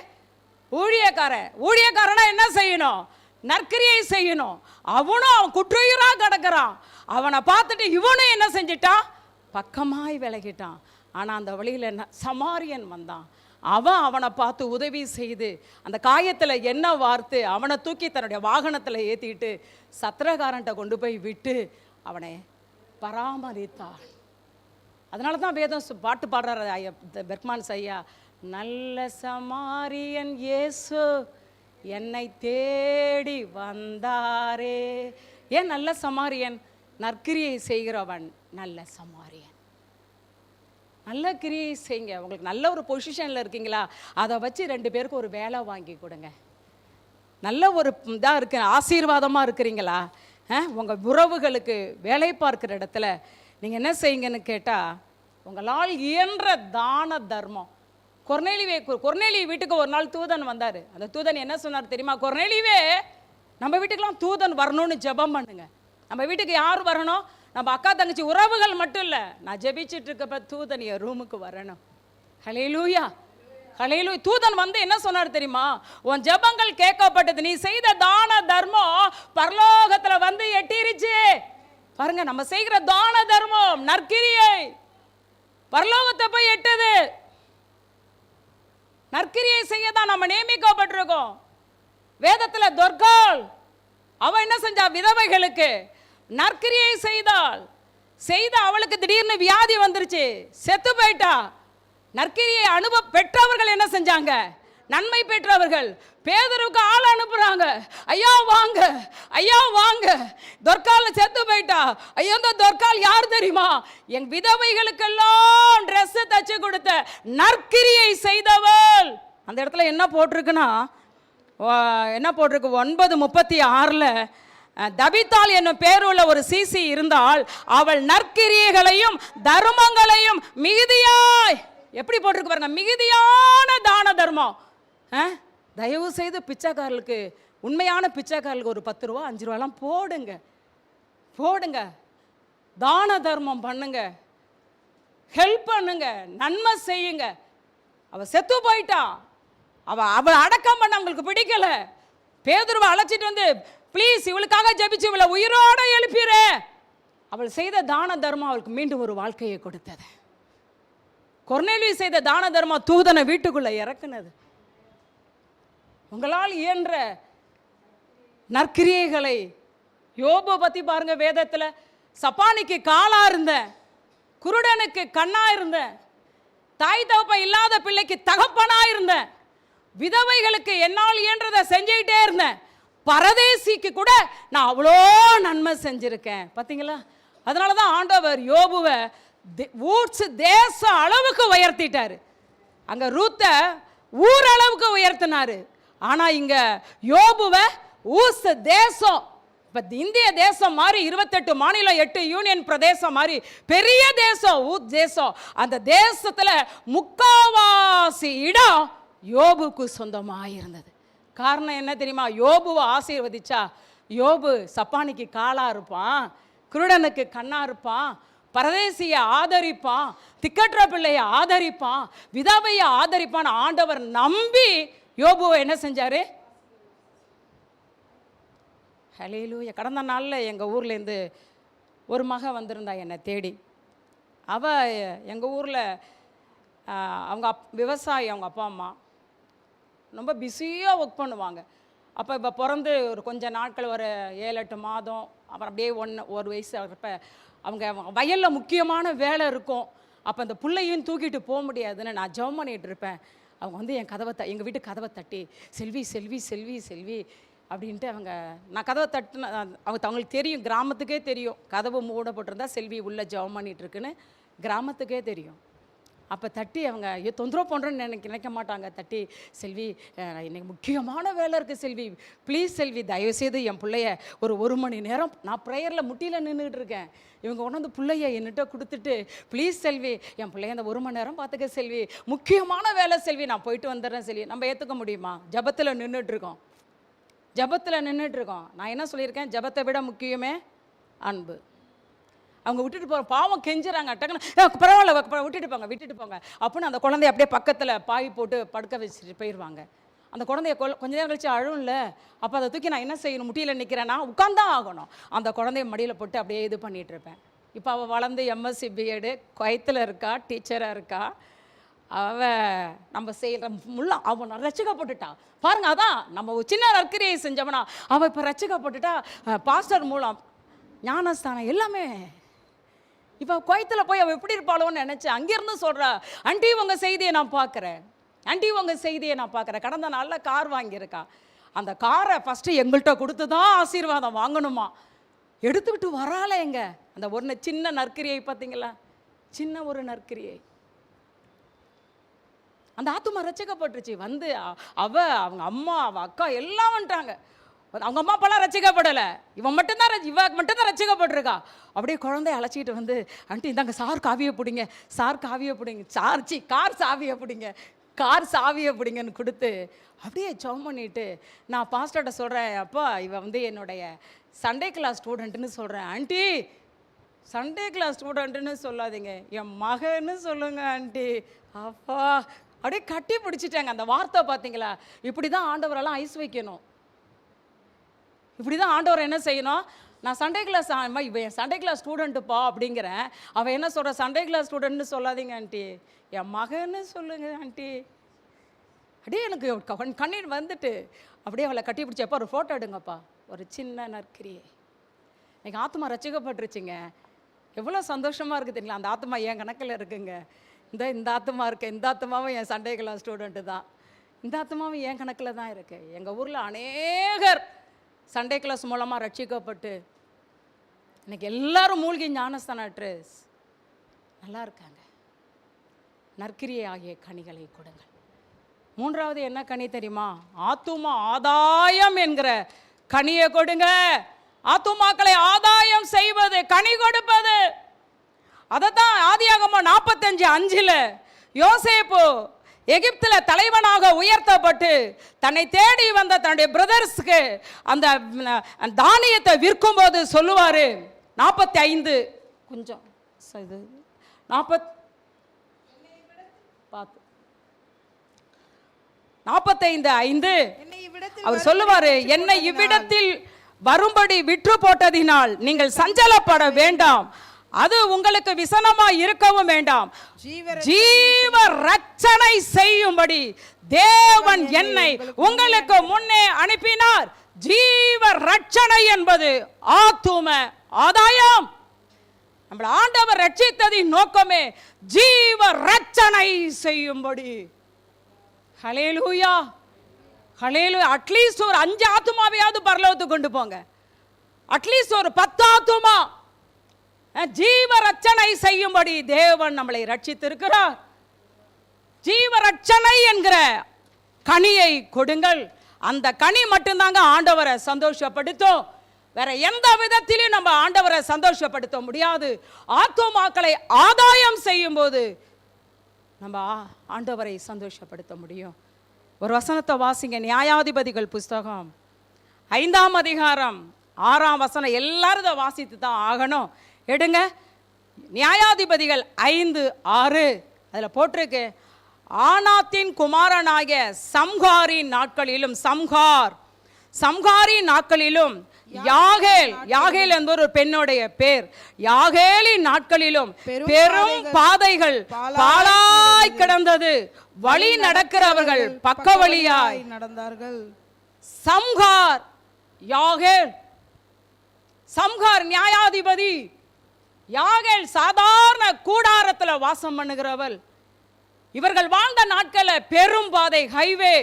Speaker 1: ஊழியக்காரனா என்ன செய்யணும்? நற்கிரியை செய்யணும். அவனும் குற்றுயிரா கிடக்கிறான். அவனை பார்த்துட்டு இவனும் என்ன செஞ்சிட்டான்? பக்கமாய் விலகிட்டான். ஆனால் அந்த வழியில் சமாரியன் வந்தான். அவனை பார்த்து உதவி செய்து அந்த காயத்தில் என்ன வார்த்து அவனை தூக்கி தன்னுடைய வாகனத்தில் ஏற்றிட்டு சத்திரகாரன்ட்ட கொண்டு போய் விட்டு அவனை பராமரித்தான். அதனால தான் வேதம் பாட்டு பாடுறாரு பெர்க்மான்ஸ் ஐயா, நல்ல சமாரியன் இயேசு என்னை தேடி வந்தாரே. ஏன் நல்ல சமாரியன்? நற்கிரியை செய்கிறவன் நல்ல சமாரியன். நல்ல கிரியை செய்யுங்க. உங்களுக்கு நல்ல ஒரு பொசிஷனில் இருக்கீங்களா, அதை வச்சு 2 பேருக்கு ஒரு வேலை வாங்கி கொடுங்க. நல்ல ஒரு இதாக இருக்கு, ஆசீர்வாதமாக இருக்கிறீங்களா, உங்கள் உறவுகளுக்கு வேலை பார்க்குற இடத்துல நீங்கள் என்ன செய்யுங்கன்னு கேட்டால், உங்களால் இயன்ற தான தர்மம். கொர்நேலியே வீட்டுக்கு ஒரு நாள் தூதன் வந்தார். அந்த தூதன் என்ன சொன்னார் தெரியுமா? கொர்நேலியே, நம்ம வீட்டுக்கெல்லாம் தூதன் வரணும்னு ஜெபம் பண்ணுங்க. நம்ம வீட்டுக்கு யார் வரணும்? நம்ம அக்கா தங்கச்சி உறவுகள் மட்டும் இல்லை, நான் ஜெபிச்சுட்டு இருக்கப்ப தூதன் என் ரூமுக்கு வரணும். ஹல்லேலூயா, ஹல்லேலூயா. தூதன் வந்து என்ன சொன்னார் தெரியுமா? உன் ஜெபங்கள் கேட்கப்பட்டது, நீ செய்த தான தர்மம் பரலோகத்துல வந்து எட்டிருச்சு. பாருங்க, நம்ம செய்கிற தான தர்மம் நற்கிரியை பரலோகத்தை போய் எட்டுது. நற்கிரியை செய்ய தான் நம்ம நியமிக்கப்பட்டிருக்கோம். வேதத்துல தொர்காள் அவ என்ன செஞ்சா? விதவைகளுக்கு நற்கிரியை செய்த அவளுக்கு திடீர்னு வியாதி வந்துருச்சு, செத்து போயிட்டா. நற்கிரியை பெற்றவர்கள் என்ன செஞ்சாங்க? நன்மை பெற்றவர்கள் பேதுருவுக்கு ஆள் அனுப்புறாங்க. ஐயா வாங்க, ஐயா வாங்க, தொர்கால செத்து போயிட்டா. ஐயோ, இந்த தொர்கால் யார் தெரியுமா? என் விதவைகளுக்கெல்லாம் ட்ரெஸ் தச்சு கொடுத்த நற்கிரியை செய்தவள். அந்த இடத்துல என்ன போட்டிருக்குன்னா, 9:36 தபித்தாள் என்னும் பேருள்ள ஒரு சீசி இருந்தால் அவள் நற்கிரியைகளையும் தர்மங்களையும் மிகுதியாய், எப்படி போட்டிருக்கு பாருங்க, மிகுதியான தான தர்மம். தயவு செய்து பிச்சைக்காரர்களுக்கு, உண்மையான பிச்சைக்காரர்களுக்கு ஒரு 10 ரூபா 5 ரூபாலாம் போடுங்க. தான தர்மம் பண்ணுங்க, ஹெல்ப் பண்ணுங்க, நன்மை செய்யுங்க. அவ செத்து போயிட்டா, அவ அடக்கம் பண்ண அவங்களுக்கு பிடிக்கல. பேதுருவை அழைச்சிட்டு வந்து, ப்ளீஸ் இவளுக்காக ஜெபிச்சு இவளை உயிரோட எழுப்பிற. அவள் செய்த தான தர்மம் அவளுக்கு மீண்டும் ஒரு வாழ்க்கையை கொடுத்தது. கொர்நேலியு செய்த தான தர்மம் தூதனை வீட்டுக்குள்ள இறக்குனது. உங்களால் இயன்ற நற்கிரியைகளை, யோபு பத்தி பாருங்க வேதத்துல, சப்பானிக்கு காலா இருந்தேன், குருடனுக்கு கண்ணா இருந்தேன், தாய் தகப்பன் இல்லாத பிள்ளைக்கு தகப்பனா இருந்தேன், விதவைகளுக்கு என்னால் இயன்றதை செஞ்சுக்கிட்டே இருந்தேன், பரதேசிக்கு கூட நான் அவ்வளோ நன்மை செஞ்சிருக்கேன். பார்த்தீங்களா? அதனால தான் ஆண்டவர் யோபுவை ஊட்ஸ் தேச அளவுக்கு உயர்த்திட்டாரு. அங்கே ரூத்தை ஊர் அளவுக்கு உயர்த்தினாரு. ஆனால் இங்கே யோபுவை ஊஸ் தேசம், இப்போ இந்திய தேசம் மாதிரி 28 மாநிலம் 8 யூனியன் பிரதேசம் மாதிரி பெரிய தேசம், ஊத் தேசம். அந்த தேசத்தில் 3/4 இடம் யோபுக்கு சொந்தமாக இருந்தது. காரணம் என்ன தெரியுமா? யோபுவை ஆசீர்வதிச்சா யோபு சப்பானிக்கு காலா இருப்பான், குருடனுக்கு கண்ணா இருப்பான், பரதேசியை ஆதரிப்பான், திக்கற்ற பிள்ளையை ஆதரிப்பான், விதவையை ஆதரிப்பான். ஆண்டவர் நம்பி யோபுவை என்ன செஞ்சாரு? ஹல்லேலூயா. கடந்த நாளில் எங்கள் ஊர்லேருந்து ஒரு மக வந்திருந்தா என்னை தேடி. அவள் எங்கள் ஊரில் அவங்க விவசாயி, அவங்க அப்பா அம்மா ரொம்ப பிஸியாக ஒர்க் பண்ணுவாங்க. அப்போ இப்போ பிறந்து ஒரு கொஞ்சம் நாட்கள், ஒரு 7-8 மாதம், அப்புறம் அப்படியே 1 வயசு ஆகிறப்ப அவங்க வயலில் முக்கியமான வேலை இருக்கும். அப்போ அந்த பிள்ளையும் தூக்கிட்டு போக முடியாதுன்னு நான் ஜெபம் பண்ணிகிட்டு இருப்பேன். அவங்க வந்து எங்கள் வீட்டு கதவை தட்டி, செல்வி செல்வி செல்வி செல்வி அப்படின்ட்டு நான் கதவை தட்டுன, அவங்களுக்கு தெரியும், கிராமத்துக்கே தெரியும், கதவு மூடப்பட்டிருந்தா செல்வி உள்ளே ஜெபம் பண்ணிகிட்டு இருக்குன்னு கிராமத்துக்கே தெரியும். அப்போ தட்டி அவங்க தொந்தரவு பண்ணுறேன்னு நினைக்க மாட்டாங்க. தட்டி, செல்வி இன்னைக்கு முக்கியமான வேலை இருக்குது செல்வி, ப்ளீஸ் செல்வி தயவுசெய்து என் பிள்ளைய ஒரு மணி நேரம், நான் ப்ரேயரில் முட்டியில் நின்றுட்டு இருக்கேன், இவங்க கொண்டாந்து பிள்ளைய என்கிட்ட கொடுத்துட்டு, ப்ளீஸ் செல்வி என் பிள்ளைய அந்த 1 மணி நேரம் பார்த்துக்க செல்வி, முக்கியமான வேலை செல்வி, நான் போயிட்டு வந்துடுறேன் செல்வி. நம்ம ஏற்றுக்க முடியுமா? ஜபத்தில் நின்றுட்டுருக்கோம். நான் என்ன சொல்லியிருக்கேன்? ஜபத்தை விட முக்கியமே அன்பு. அவங்க விட்டுட்டு போகிற பாவம் கெஞ்சுறாங்க, டக்குன்னு பரவாயில்ல விட்டுட்டு போங்க அப்படின்னு அந்த குழந்தைய அப்படியே பக்கத்தில் பாய் போட்டு படுக்க வச்சுட்டு போயிடுவாங்க. அந்த குழந்தைய கொஞ்ச நேரம் கழிச்சு அழும்ல, அப்போ அதை தூக்கி நான் என்ன செய்யணும்? முட்டியில் நிற்கிறேன்னா உட்காந்தான் ஆகணும். அந்த குழந்தைய மடியில் போட்டு அப்படியே இது பண்ணிகிட்டு இருப்பேன். இப்போ அவள் வளர்ந்து MSc BEd குவைத்தில் இருக்கா, டீச்சராக இருக்கா. நம்ம செய்கிற அவன் ரட்சிக்கப்பட்டுட்டா பாருங்க. அதான் நம்ம சின்ன நற்கிரியை செஞ்சவனா அவள் இப்போ ரட்சிக்கப்பட்டுட்டா. பாஸ்டர் மூலம் ஞானஸ்தானம் எல்லாமே. இப்போ குவைத்தில் போய் அவள் எப்படி இருப்பாளோன்னு நினச்சேன். அங்கேருந்து சொல்கிறா, ஆண்டி உங்கள் செய்தியை நான் பார்க்குறேன், கடந்த நாளில் கார் வாங்கியிருக்கா. அந்த காரை ஃபஸ்ட்டு எங்கள்கிட்ட கொடுத்து தான் ஆசீர்வாதம் வாங்கணுமா. எடுத்துக்கிட்டு வரால எங்க அந்த ஒரு சின்ன நற்கிரியை பார்த்தீங்களா, சின்ன ஒரு நற்கிரியை. அந்த ஆத்துமா ரட்சிக்கப்பட்டுருச்சு. வந்து அவங்க அம்மா அக்கா எல்லாம் வந்துட்டாங்க. அவங்க அம்மா அப்பெல்லாம் ரட்சிக்கப்படலை, இவ மட்டும்தான் ரட்சிக்கப்பட்டிருக்கா. அப்படியே குழந்தைய அழைச்சிக்கிட்டு வந்து, ஆண்டி இந்தாங்க சார் காவியை பிடிங்க, சார் காவியை பிடிங்க, கார் சாவியை பிடிங்க, கார் சாவியை பிடிங்கன்னு கொடுத்து அப்படியே ஜெபம் பண்ணிட்டு நான் பாஸ்டர்கிட்ட சொல்கிறேன், அப்பா இவ வந்து என்னுடைய சண்டே கிளாஸ் ஸ்டூடெண்ட்டுன்னு சொல்கிறேன். ஆண்டி சண்டே கிளாஸ் ஸ்டூடெண்ட்டுன்னு சொல்லாதீங்க, என் மகன்னு சொல்லுங்க ஆண்டி. அப்பா அப்படியே கட்டி பிடிச்சிட்டாங்க. அந்த வார்த்தை பார்த்தீங்களா, இப்படி தான் ஆண்டவரெல்லாம் ஐஸ் வைக்கணும், இப்படி தான் ஆண்டவர் என்ன செய்யணும். நான் சண்டே கிளாஸ் இவன் என் சண்டே கிளாஸ் ஸ்டூடெண்ட்டுப்பா அப்படிங்கிறேன். அவன் என்ன சொல்கிற, சண்டே கிளாஸ் ஸ்டூடெண்ட்னு சொல்லாதீங்க ஆண்டி, என் மகன்னு சொல்லுங்க ஆண்டி. அப்படியே எனக்கு கண்ணீர் வந்துட்டு அப்படியே அவளை கட்டி பிடிச்சப்போ ஒரு ஃபோட்டோ எடுங்கப்பா, ஒரு சின்ன நற்கிரியை. எனக்கு ஆத்மா ரசிக்கப்பட்டுருச்சுங்க. எவ்வளோ சந்தோஷமாக இருக்குது தெரியுங்களா. அந்த ஆத்மா என் கணக்கில் இருக்குங்க. இந்த ஆத்மா இருக்கு, இந்த ஆத்மாவும் என் சண்டே கிளாஸ் ஸ்டூடெண்ட்டு தான், இந்த ஆத்மாவும் என் கணக்கில் தான் இருக்குது. எங்கள் ஊரில் அநேகர் சண்டே கிளாஸ் மூலமாக ரட்சிக்கப்பட்டு இன்னைக்கு எல்லாரும் மூழ்கி ஞானஸ்தான ட்ரெஸ் நல்லா இருக்காங்க. நற்கிரியை ஆகிய கனிகளை கொடுங்கள். மூன்றாவது என்ன கனி தெரியுமா, ஆத்துமா ஆதாயம் என்கிற கனியை கொடுங்க. ஆத்துமாக்களை ஆதாயம் செய்வது, கனி கொடுப்பது. அதைத்தான் ஆதியாகமம் 45:5 யோசேப்பு எகிப்துல தலைவனாக உயர்த்தப்பட்டு தன்னை தேடி வந்த தன்னுடைய பிரதர்ஸ்க்கு அந்த தானியத்தை விற்கும் போது சொல்லுவாரு, 45 கொஞ்சம் இது 45:5 அவர் சொல்லுவாரு, என்னை இவ்விடத்தில் வரும்படி விற்று போட்டதினால் நீங்கள் சஞ்சலப்பட வேண்டாம், அது உங்களுக்கு விசனமா இருக்கவும் வேண்டாம், ஜீவ ரட்சனை செய்யும்படி தேவன் என்னை உங்களுக்கு முன்னே அனுப்பினார். ஜீவ ரட்சனை என்பது ஆத்தும ஆதாயம். நம்மள ஆண்டவர் ரட்சித்ததின் நோக்கமே ஜீவ ரட்சனை செய்யும்படி. ஹல்லேலூயா, ஹல்லேலூயா. அட்லீஸ்ட் ஒரு 5 ஆத்துமாவையாவது பரலோகத்துக்கு கொண்டு போங்க. அட்லீஸ்ட் ஒரு 10 ஆத்துமா ஜீவ ரட்சனை செய்யும்படி தேவன் நம்மளை ரட்சித்திருக்கிறார். ஜீவ ரட்சனை என்கிற கனியை கொடுங்கள். அந்த கனி மட்டும்தாங்க ஆண்டவரை சந்தோஷப்படுத்தும். வேற எந்த விதத்திலும் நம்ம ஆண்டவரை சந்தோஷப்படுத்த முடியாது. ஆத்துமாக்களை ஆதாயம் செய்யும் போது நம்ம ஆண்டவரை சந்தோஷப்படுத்த முடியும். ஒரு வசனத்தை வாசிங்க, நியாயாதிபதிகள் புஸ்தகம் 5ஆம் அதிகாரம் 6ஆம் வசனம். எல்லாரும் இதை வாசித்து தான் ஆகணும். எடுங்க, நியாயாதிபதிகள் 5:6. அதில் போட்டிருக்கு, ஆனாத்தின் குமாரனாகிய சம்காரின் நாட்களிலும், சம்காரின் நாட்களிலும், யாகேல் என்ற ஒரு பெண்ணுடைய பேர், யாகேலின் நாட்களிலும் பெரும் பாதைகள் பாழாய் கிடந்தது, வழி நடக்கிறவர்கள் பக்க வழியாய் நடந்தார்கள். சம்கார், யாகேல், சம்கார் நியாயாதிபதி, யாகேல் சாதாரண கூடாரத்தில் வாசம் பண்ணுகிறவள். இவர்கள் வாழ்ந்த நாட்களில் பெரும் பாதை, ஹைவே,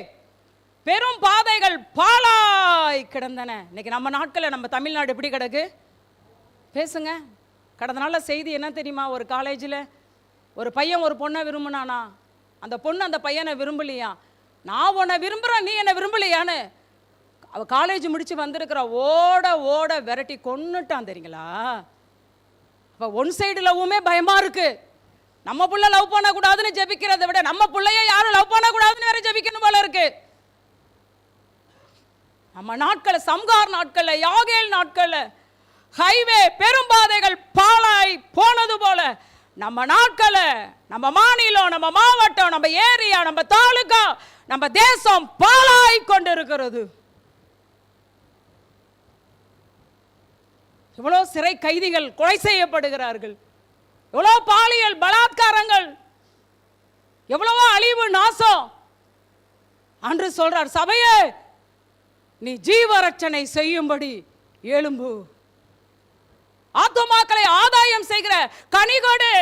Speaker 1: பெரும் பாதைகள் பாழாய் கிடந்தன. இன்னைக்கு நம்ம நாட்களில் நம்ம தமிழ்நாடு எப்படி கிடக்கு பேசுங்க. கடந்த நாளில் செய்தி என்ன தெரியுமா, ஒரு காலேஜில் ஒரு பையன் ஒரு பொண்ணை விரும்பினானா, அந்த பொண்ணு அந்த பையனை விரும்பலையா. நான் உன்னை விரும்புகிறேன், நீ என்னை விரும்பலையான்னு அவ காலேஜ் முடிச்சு வந்திருக்கிற ஓட ஓட விரட்டி கொன்னுட்டான் தெரியுங்களா. அப்போ ஒன் சைடு லவ்வுமே பயமா இருக்கு. நம்ம புள்ள லவ் பண்ணக்கூடாதுன்னு ஜெபிக்கிறதை விட நம்ம பிள்ளைய யாரும் லவ் பண்ணக்கூடாதுன்னு வேற ஜெபிக்கணும் போல இருக்கு. நம்ம நாட்களில், சம்கார் நாட்களில், யாகேல் நாட்களில் ஹைவே பெரும்பாதைகள் பாழாய் போனது போல நம்ம நாட்களில், நம்ம மாநிலம், நம்ம மாவட்டம், நம்ம ஏரியா, நம்ம தாலுகா, நம்ம தேசம் பாழாய் கொண்டிருக்கிறது. எவ்வளோ சிறை கைதிகள் கொலை செய்யப்படுகிறார்கள், எவ்வளோ பாலியல் பலாத்காரங்கள், எவ்வளவோ அழிவு நாசம். அன்று சொல்றார், சபையே நீ ஜீவரட்சனை செய்யும்படி எழும்பு, ஆத்துமாக்களை ஆதாயம் செய்கிற கனிகொடு,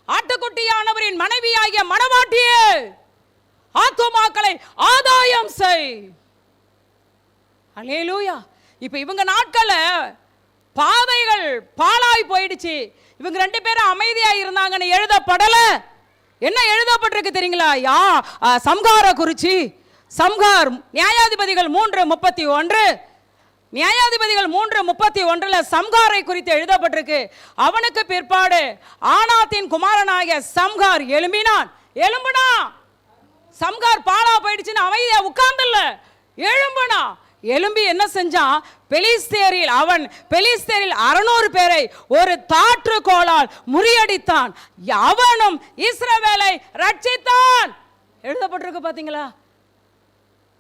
Speaker 1: ஆட்டுக்குட்டியானவரின் மனைவியாகிய மணவாட்டியே ஆத்துமாக்களை ஆதாயம் செய். அல்லேலூயா. இப்போ இவங்க நாட்கள்ல பாதைகள் பாழாய் போயிடுச்சு. இவங்க 2 பேரும் அமைதியா இருந்தாங்கன்னு எழுதப்படல. என்ன எழுதப்பட்டிருக்கு தெரியுங்களா? சம்கார குறிச்சி. சம்கார் நியாயாதிபதிகள் 3:31. நியாயாதிபதிகள் 3:31 சம்காரை குறித்து எழுதப்பட்டிருக்கு. அவனுக்கு பிற்பாடு ஆனாத்தின் குமாரனாகிய சம்கார் எழும்பினா. சம்கார் பாழா போயிடுச்சுன்னு அமைதியா உட்கார்ந்துல்ல, எழும்பி என்ன செஞ்சான்? பெலிஸ்தேரில் 600 பேரை ஒரு தாற்றுக்கோளால் முறியடித்தான். அவனும் இஸ்ரவேலை ரட்சித்தான். எழுதப்பட்டிருக்கு பாத்தீங்களா?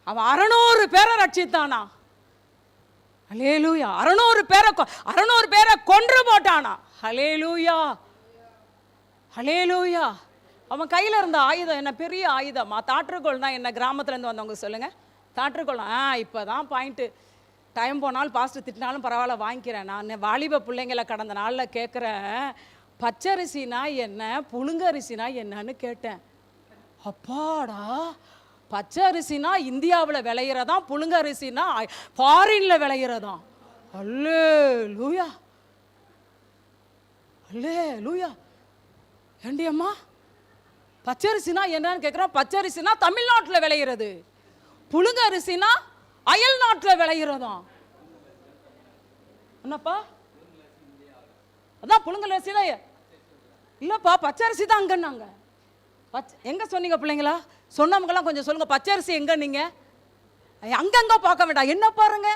Speaker 1: அவன் 600 பேரை ரட்சித்தானா? ஹல்லேலூயா. 600 பேரை கொன்று போட்டானா? ஹல்லேலூயா, ஹல்லேலூயா. அவன் கையில் இருந்த ஆயுதம் என்ன? பெரிய ஆயுதமா? தாற்றுக்கோள் தான். என்ன கிராமத்துலேருந்து வந்தவங்க சொல்லுங்க, தாற்றுக்கோள். இப்போ தான் பாயிண்ட்டு. டைம் போனாலும் பாஸ்ட்டு திட்டினாலும் பரவாயில்ல வாங்கிக்கிறேன். நான் வாலிப பிள்ளைங்களை கடந்த நாளில் கேட்குறேன், பச்சரிசினா என்ன, புழுங்கரிசினா என்னன்னு கேட்டேன். அப்பாடா, பச்சை அரிசினா இந்தியாவில் விளையிறதான், புழுங்கரிசினா ஃபாரின்ல விளையிறதான். அல்லேலூயா, அல்லேலூயா. ஏண்டி அம்மா, பச்சரிசினா என்னன்னு கேட்குறோம். பச்சரிசினா தமிழ்நாட்டில் விளையிறது, புழுங்க அரிசினா அயல் நாட்டில் விளையிறதாம். என்னப்பா? அதான் புழுங்கல் அரிசி தான் இல்லப்பா, பச்சரிசி தான் அங்கன்னாங்க. எங்க சொன்னீங்க பிள்ளைங்களா? சொன்னவங்கலாம் கொஞ்சம் சொல்லுங்க, பச்சரிசி எங்க? நீங்க அங்கங்க பார்க்க வேண்டாம். என்ன பாருங்க,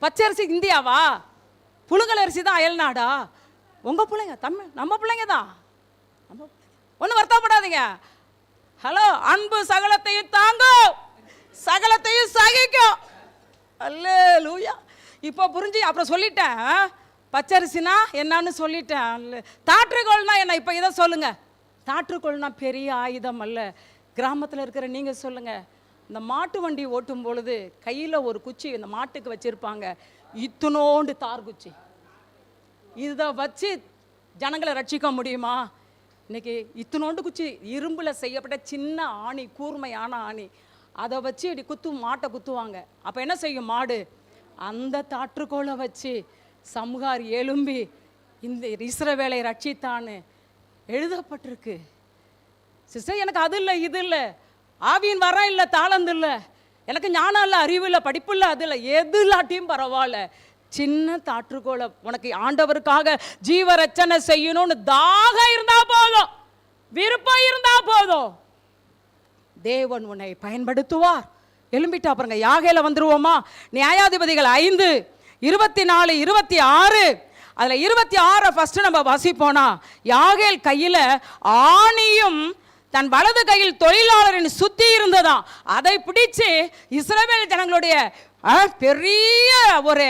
Speaker 1: பச்சரிசி இந்தியாவா, புழுங்கல் அரிசி தான் அயல்நாடா? உங்க பிள்ளைங்க தமிழ், நம்ம பிள்ளைங்க தான். ஒன்றும் வருத்தப்படாதீங்க. ஹலோ, அன்பு சகலத்தையும் தாங்கும், சகலத்தையும் சகிக்கும். அல்லேலூயா. இப்போ புரிஞ்சு அப்புறம் சொல்லிட்டேன், பச்சரிசினா என்னன்னு சொல்லிட்டேன். தாற்றுக்கோள்னா என்ன? இப்போ இதை சொல்லுங்க. தாற்றுக்கோள்னா பெரிய ஆயுதம் அல்ல. கிராமத்தில் இருக்கிற நீங்கள் சொல்லுங்க, இந்த மாட்டு வண்டி ஓட்டும் பொழுது கையில் ஒரு குச்சி இந்த மாட்டுக்கு வச்சிருப்பாங்க, இத்துணோண்டு தார் குச்சி. இதை வச்சு ஜனங்களை ரட்சிக்க முடியுமா? இன்னைக்கு இத்துணோண்டு குச்சி, இரும்பில் செய்யப்பட்ட சின்ன ஆணி, கூர்மையான ஆணி, அதை வச்சு இப்படி மாட்டை குத்துவாங்க. அப்போ என்ன செய்யும் மாடு? அந்த தாற்றுக்கோளை வச்சு சம்கார் எழும்பி இந்த இஸ்ரவேலை ரட்சித்தான்னு எழுதப்பட்டிருக்கு. சிஸ்டர், எனக்கு அது இல்லை இது இல்லை, ஆவியின் வரம் இல்லை, தாளந்து இல்லை, எனக்கு ஞானம் இல்லை, அறிவு இல்லை, படிப்பு இல்லை, அது இல்லை, எது இல்லாட்டியும் பரவாயில்ல, சின்ன தாற்றுக்கோளை உனக்கு ஆண்டவருக்காக ஜீவ ரட்சனை செய்யணும்னு தாகம் இருந்தா போதும், விருப்பம் இருந்தா போதும், தேவன் உன்னை பயன்படுத்துவார். எழும்பிட்டா பாருங்க. யாகேல வந்துருவோமா? நியாயாதிபதிகள் 5:24, 26. அதில் 26 ஃபர்ஸ்ட் நம்ம வாசிப்போனா, யாகேல் கையில் ஆணியும் தன் வலது கையில் தொழிலாளரின் சுத்தி இருந்ததாம். அதை பிடிச்சு இஸ்ரவேல் ஜனங்களுடைய பெரிய ஒரு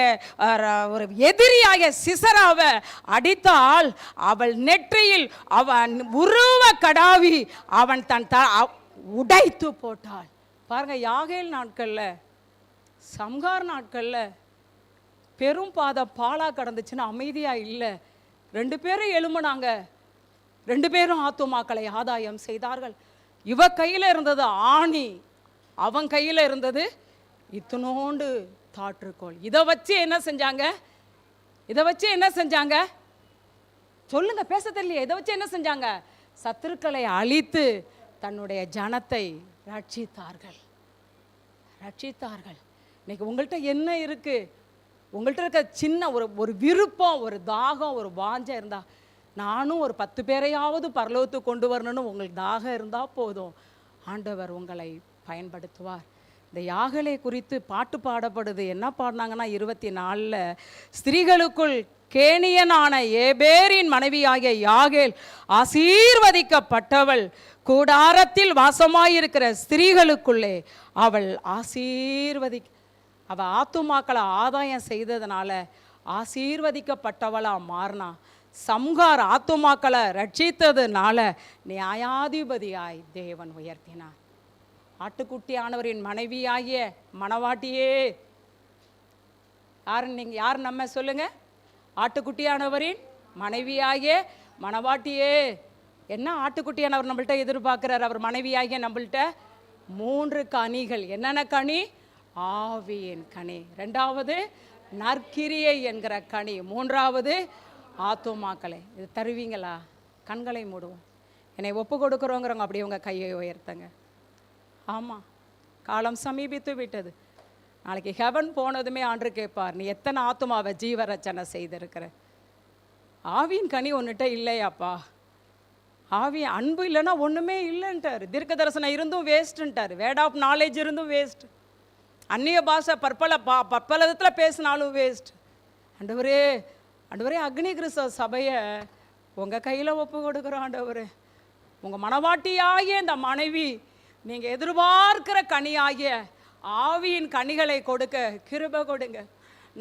Speaker 1: எதிரியாக சிசராவை அடித்தால் அவள் நெற்றியில் அவன் உருவ கடாவி அவன் தன் உடைத்து போட்டாள். பாருங்க, யாகேல் நாட்கள்ல, சம்கார் நாட்கள்ல பெரும் பாதை பாலா கடந்துச்சுன்னு அமைதியா இல்லை. 2 பேரும் எழும்புனாங்க, 2 பேரும் ஆத்துமாக்களை ஆதாயம் செய்தார்கள். இவ கையில் இருந்தது ஆணி, அவன் கையில் இருந்தது இத்துணோண்டு தாற்றுக்கோள். இதை வச்சு என்ன செஞ்சாங்க? சொல்லுங்க, பேச தெரியல. இதை வச்சு என்ன செஞ்சாங்க? சத்துருக்களை அழித்து தன்னுடைய ஜனத்தை ரட்சித்தார்கள். இன்னைக்கு உங்கள்கிட்ட என்ன இருக்கு? உங்கள்கிட்ட இருக்க சின்ன ஒரு விருப்பம், ஒரு தாகம், ஒரு வாஞ்சம் இருந்தா, நானும் ஒரு 10 பேரையாவது பரலோகத்துக்கு கொண்டு வரணும்னு உங்களுக்கு தாகம் இருந்தால் போதும், ஆண்டவர் உங்களை பயன்படுத்துவார். இந்த யாகலை குறித்து பாட்டு பாடப்படுது. என்ன பாடினாங்கன்னா, 24 ஸ்திரீகளுக்குள் கேனியனான ஏபேரின் மனைவியாகிய யாகேல் ஆசீர்வதிக்கப்பட்டவள், கூடாரத்தில் வாசமாயிருக்கிற ஸ்திரீகளுக்குள்ளே அவள் அவள் ஆத்துமாக்களை ஆதாயம் செய்ததுனால ஆசீர்வதிக்கப்பட்டவளா மாறினா. சம்கார் ஆத்துமாக்களை ரட்சித்ததுனால நியாயாதிபதியாய் தேவன் உயர்த்தினார். ஆட்டுக்குட்டியானவரின் மனைவியாகிய மணவாட்டியே, யார் நம்ம சொல்லுங்க? ஆட்டுக்குட்டியானவரின் மனைவியாகிய மணவாட்டியே. என்ன ஆட்டுக்குட்டியானவர் நம்மள்கிட்ட எதிர்பார்க்கிறார்? அவர் மனைவியாகிய நம்மள்கிட்ட 3 கனிகள். என்னென்ன கனி? ஆவியின் கனி, ரெண்டாவது நற்கிரியை என்கிற கனி, மூன்றாவது ஆத்துமாக்களை. இது தருவீங்களா? கண்களை மூடுவோம். என்னை ஒப்பு கொடுக்குறோங்கிறவங்க அப்படியே உங்கள் கையை உயர்த்தங்க. ஆமாம், காலம் சமீபித்து விட்டது. நாளைக்கு ஹெவன் போனதுமே ஆண்டு கேட்பார், நீ எத்தனை ஆத்துமாவை ஜீவரச்சனை செய்திருக்கிற? ஆவியின் கனி ஒன்றுட்ட இல்லையாப்பா. ஆவி அன்பு இல்லைன்னா ஒன்றுமே இல்லைன்ட்டார். தீர்க்க தரிசனம் இருந்தும் வேஸ்ட்டுன்ட்டார். வேர்ட் ஆஃப் நாலேஜ் இருந்தும் வேஸ்ட். அந்நிய பாஷை பற்பல விதத்தில் பேசினாலும் வேஸ்ட். ஆண்டவரே, ஆண்டவரே, அக்னி கிறிஸ்தவ சபையை உங்கள் கையில் ஒப்பு கொடுக்குறோம் ஆண்டவரே. உங்கள் மனவாட்டியாகிய இந்த மனைவி நீங்கள் எதிர்பார்க்கிற கனியாகிய ஆவியின் கனிகளை கொடுக்க கிருபை கொடுங்க.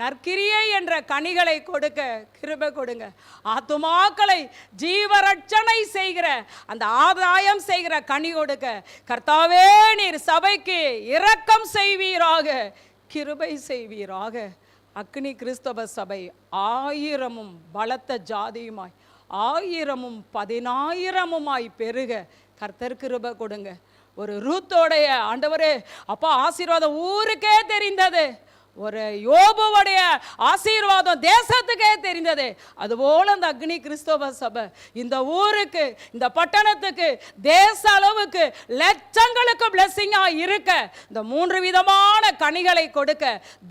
Speaker 1: நற்கிரியை என்ற கனிகளை கொடுக்க கிருபை கொடுங்க. ஆத்துமாக்களை ஜீவரட்சணை செய்கிற அந்த ஆதாயம் செய்கிற கனி கொடுக்க கர்த்தாவே நீர் சபைக்கு இரக்கம் செய்வீராக, கிருபை செய்வீராக. அக்னி கிறிஸ்தவ சபை 1000 பலத்த ஜாதியுமாய் 1000 10,000 பெருக கர்த்தர் கிருபை கொடுங்க. ஒரு ரூத்தோடைய ஆண்டவரே அப்பா ஆசீர்வாதம் ஊருக்கே தெரிந்தது. ஒரு யோபுவுடைய ஆசீர்வாதம் தேசத்துக்கே தெரிந்தது. அதுபோல் அந்த அக்னி கிறிஸ்தவ சபை இந்த ஊருக்கு, இந்த பட்டணத்துக்கு, தேச அளவுக்கு லட்சங்களுக்கு பிளெஸிங்காக இருக்க இந்த 3 விதமான கனிகளை கொடுக்க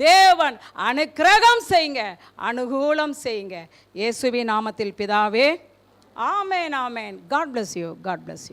Speaker 1: தேவன் அனுக்கிரகம் செய்யுங்க, அனுகூலம் செய்யுங்க. இயேசுவின் நாமத்தில் பிதாவே, ஆமேன், ஆமேன். God bless you, God bless you.